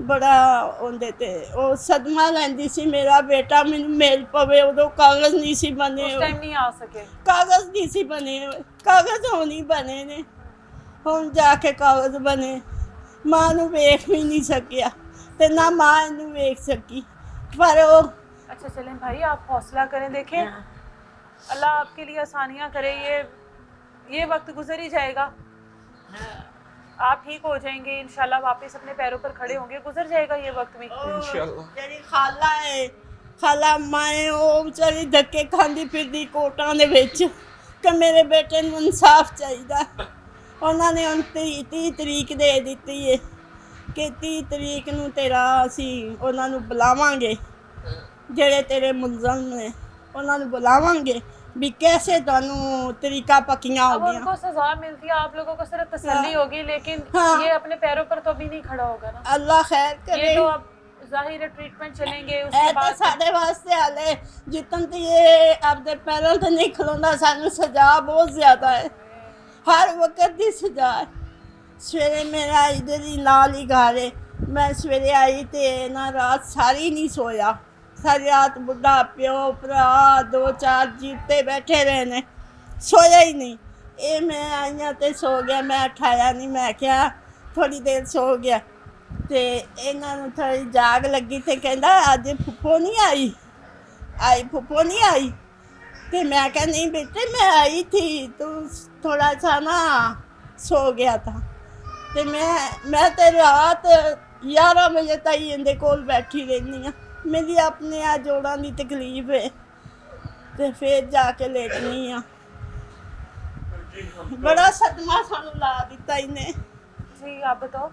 B: बड़ा होंदे ते ਉਹ ਸਦਮਾ ਲੈਂਦੀ ਸੀ ਮੇਰਾ ਬੇਟਾ ਮੈਨੂੰ ਮੇਲ ਪਵੇ ਉਦੋਂ ਕਾਗਜ਼ ਨਹੀਂ ਸੀ ਬਣੇ
A: उस टाइम नहीं आ सके।
B: ਕਾਗਜ਼ ਨਹੀਂ ਸੀ ਬਣੇ ਕਾਗਜ਼ ਹੁਣ ਹੀ ਬਣੇ ਨੇ ਹੁਣ ਜਾ ਕੇ ਕਾਗਜ਼ ਬਣੇ ਮਾਂ ਨੂੰ ਵੇਖ ਵੀ ਨਹੀਂ ਸਕਿਆ ਤੇ ਨਾ ਮਾਂ ਇਹਨੂੰ ਵੇਖ ਸਕੀ ਪਰ ਉਹ
A: अच्छा चलें भाई, आप हौसला करें, देखें अल्लाह आपके लिए आसानियाँ करे। ये वक्त गुजर ही जाएगा, आप ठीक हो जाएंगे इंशाल्लाह, वापस अपने पैरों पर खड़े होंगे, गुजर जाएगा ये वक्त भी।
D: इंशाल्लाह।
B: ਜਿਹੜੀ ਖਾਲਾ ਹੈ ਖਾਲਾ ਮਾਏ ਉਹ ਵਿਚਾਰੀ ਧੱਕੇ ਖਾਂਦੀ ਫਿਰਦੀ ਕੋਟਾਂ ਦੇ ਵਿੱਚ ਕਿ ਮੇਰੇ ਬੇਟੇ ਨੂੰ ਇਨਸਾਫ ਚਾਹੀਦਾ ਉਹਨਾਂ ਨੇ ਹੁਣ 30 ਤਰੀਕ ਦੇ ਦਿੱਤੀ ਹੈ ਕਿ 30 ਤਰੀਕ ਨੂੰ ਤੇਰਾ ਅਸੀਂ ਉਹਨਾਂ ਨੂੰ ਬੁਲਾਵਾਂਗੇ ਜਿਹੜੇ ਤੇਰੇ ਮੁਲਜ਼ਮ ਨੇ ਉਹਨਾਂ ਨੂੰ ਬੁਲਾਵਾਂਗੇ भी कैसे दोनों तरीका पकियां हो
A: अब
B: गया
A: उनको सजा मिलती है, आप लोगों को सिर्फ तसल्ली होगी, लेकिन
B: हाँ।
A: ये अपने पैरों पर तो अभी नहीं खड़ा होगा ना।
B: अल्लाह खैर करे
A: ये तो अब जाहिर है ट्रीटमेंट चलेंगे उसके
B: ਇਹ ਤਾਂ
A: बाद।
B: ਸਾਡੇ ਵਾਸਤੇ ਹਾਲੇ ਜਿੱਤਨ ਤੇ ਇਹ ਆਪਦੇ ਪੈਰਾਂ ਤੇ ਨਹੀਂ ਖਲੋਂਦਾ ਸਾਨੂੰ ਸਜ਼ਾ ਬਹੁਤ ਜ਼ਿਆਦਾ ਹੈ ਹਰ ਵਕਤ ਦੀ ਸਜ਼ਾ ਹੈ ਸਵੇਰੇ ਮੇਰਾ ਇਧਰ ਹੀ ਨਾਲ ਹੀ ਘਰ ਹੈ ਮੈਂ ਸਵੇਰੇ ਆਈ ਤੇ ਨਾ ਰਾਤ ਸਾਰੀ ਨਹੀਂ ਸੋਇਆ ਸਾਰੀ ਰਾਤ ਬੁੱਢਾ ਪਿਓ ਭਰਾ 2-4 ਜੀਤੇ ਬੈਠੇ ਰਹੇ ਨੇ ਸੋਇਆ ਹੀ ਨਹੀਂ ਇਹ ਮੈਂ ਆਈਆਂ ਤੇ ਸੋ ਗਿਆ ਮੈਂ ਉਠਾਇਆ ਨਹੀਂ ਮੈਂ ਕਿਹਾ ਥੋੜੀ ਦੇਰ ਸੋ ਗਿਆ ਤੇ ਇਹਨਾਂ ਨੂੰ ਥੋੜੀ ਜਾਗ ਲੱਗੀ ਤੇ ਕਹਿੰਦਾ ਅੱਜ ਫੁੱਫੋ ਨਹੀਂ ਆਈ ਫੁੱਫੋ ਨਹੀਂ ਆਈ ਤੇ ਮੈਂ ਕਿਹਾ ਨਹੀਂ ਬੇਟੇ मैं आई थी तू थोड़ा सा ना सो गया था ਤੇ ਮੈਂ ਤੇ ਰਾਤ 11 ਵਜੇ ਤਾਈਂ ਇਹਦੇ ਕੋਲ ਬੈਠੀ ਰਹਿੰਦੀ ਆ ਮੇਰੀ ਆਪਣੇ ਆ ਜੋੜਾਂ ਦੀ ਤਕਲੀਫ ਹੈ ਤੇ ਫਿਰ ਜਾ ਕੇ ਲੇਟਣੀ ਆ ਬੜਾ ਸਦਮਾ ਸਾਨੂੰ ਲਾ ਦਿੱਤਾ ਇਹਨੇ
A: जी आप बताओ।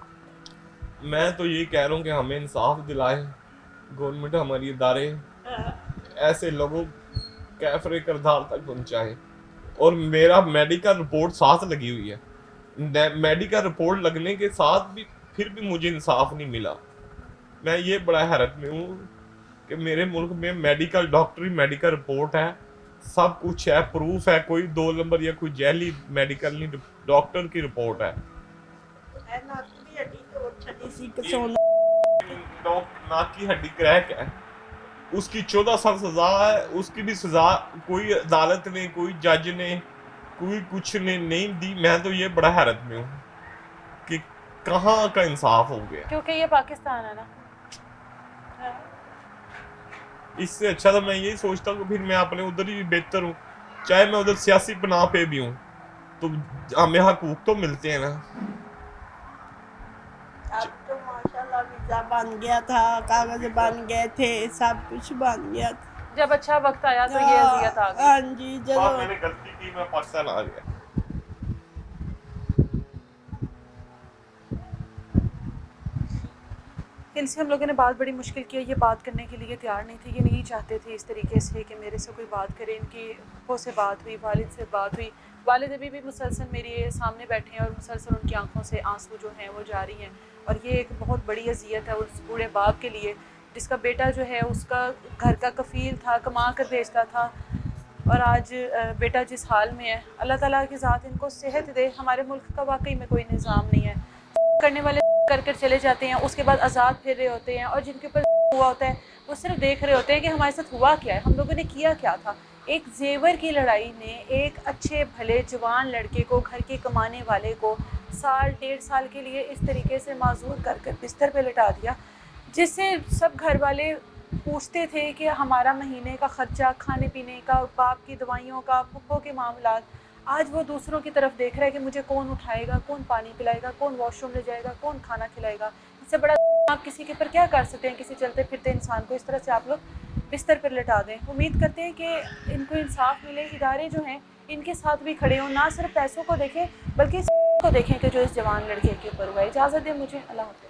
D: मैं तो यही कह रहा हूँ कि हमें इंसाफ दिलाए गवर्नमेंट, हमारी इदारे ऐसे लोगों कैफरे करदार तक पहुँचाए। और मेरा मेडिकल रिपोर्ट साथ लगी हुई है, मेडिकल रिपोर्ट लगने के साथ भी फिर भी मुझे इंसाफ नहीं मिला। मैं ये बड़ा हैरत में हूँ कि मेरे मुल्क में मेडिकल डॉक्टरी मेडिकल रिपोर्ट है, सब कुछ है, प्रूफ है, कोई 2 नंबर या कोई जैली मेडिकल नहीं, डॉक्टर की रिपोर्ट है। नाक की हड्डी क्रैक है, उसकी 14 साल सजा है, उसकी भी सजा कोई अदालत ने कोई जज ने कोई कुछ ने नहीं दी। मैं तो ये बड़ा हैरत में हूँ कि कहाँ का इंसाफ हो गया।
A: क्योंकि ये पाकिस्तान है ना।
D: इससे अच्छा तो मैं यही सोचता हूँ कि फिर मैं अपने उधर ही बेहतर हूँ, चाहे मैं उधर सियासी पनाह पे भी हूँ, तो हमें हकूक तो मिलते हैं ना।
B: अब तो माशाल्लाह वीजा बन गया था, कागज बन गए थे, सब कुछ बन गया था।
A: जब अच्छा वक्त आया तो ये अजियत आ गई।
B: हाँ जी,
D: बाप
B: जब
D: मैंने गलती की, मैं पाकिस्तान आ गया।
A: इनसे हम लोगों ने बात बड़ी मुश्किल की है, ये बात करने के लिए तैयार नहीं थे, ये नहीं चाहते थे इस तरीके से कि मेरे से कोई बात करे। इनकी अब्बों से बात हुई, वालिद से बात हुई, वालिद अभी भी मुसलसल मेरे सामने बैठे हैं और मुसलसल उनकी आंखों से आंसू जो हैं वो जारी हैं। और ये एक बहुत बड़ी अजियत है उस बूढ़े बाप के लिए जिसका बेटा जो है उसका घर का कफ़ील था, कमा कर भेजता था, और आज बेटा जिस हाल में है। अल्लाह ताला की ज़ात इनको सेहत दे। हमारे मुल्क का वाकई में कोई निज़ाम नहीं है, करने वाले कर कर चले जाते हैं, उसके बाद आज़ाद फिर रहे होते हैं, और जिनके ऊपर हुआ होता है वो सिर्फ देख रहे होते हैं कि हमारे साथ हुआ क्या है, हम लोगों ने किया क्या था। एक जेवर की लड़ाई ने एक अच्छे भले जवान लड़के को, घर के कमाने वाले को साल 1.5 साल के लिए इस तरीके से माजूर कर कर बिस्तर पे लिटा दिया, जिससे सब घर वाले पूछते थे कि हमारा महीने का ख़र्चा, खाने पीने का, बाप की दवाइयों का, पुप्पो के मामलात। आज वो दूसरों की तरफ देख रहा है कि मुझे कौन उठाएगा, कौन पानी पिलाएगा, कौन वॉशरूम ले जाएगा, कौन खाना खिलाएगा। इससे बड़ा आप किसी के ऊपर क्या कर सकते हैं, किसी चलते फिरते इंसान को इस तरह से आप लोग बिस्तर पर लिटा दें। उम्मीद करते हैं कि इनको इंसाफ मिले, इदारे जो हैं इनके साथ भी खड़े हों, ना सिर्फ पैसों को देखें बल्कि इस को देखें कि जो इस जवान लड़के के ऊपर हुआ है। इजाज़त दें मुझे, अल्लाह हाफ़िज़।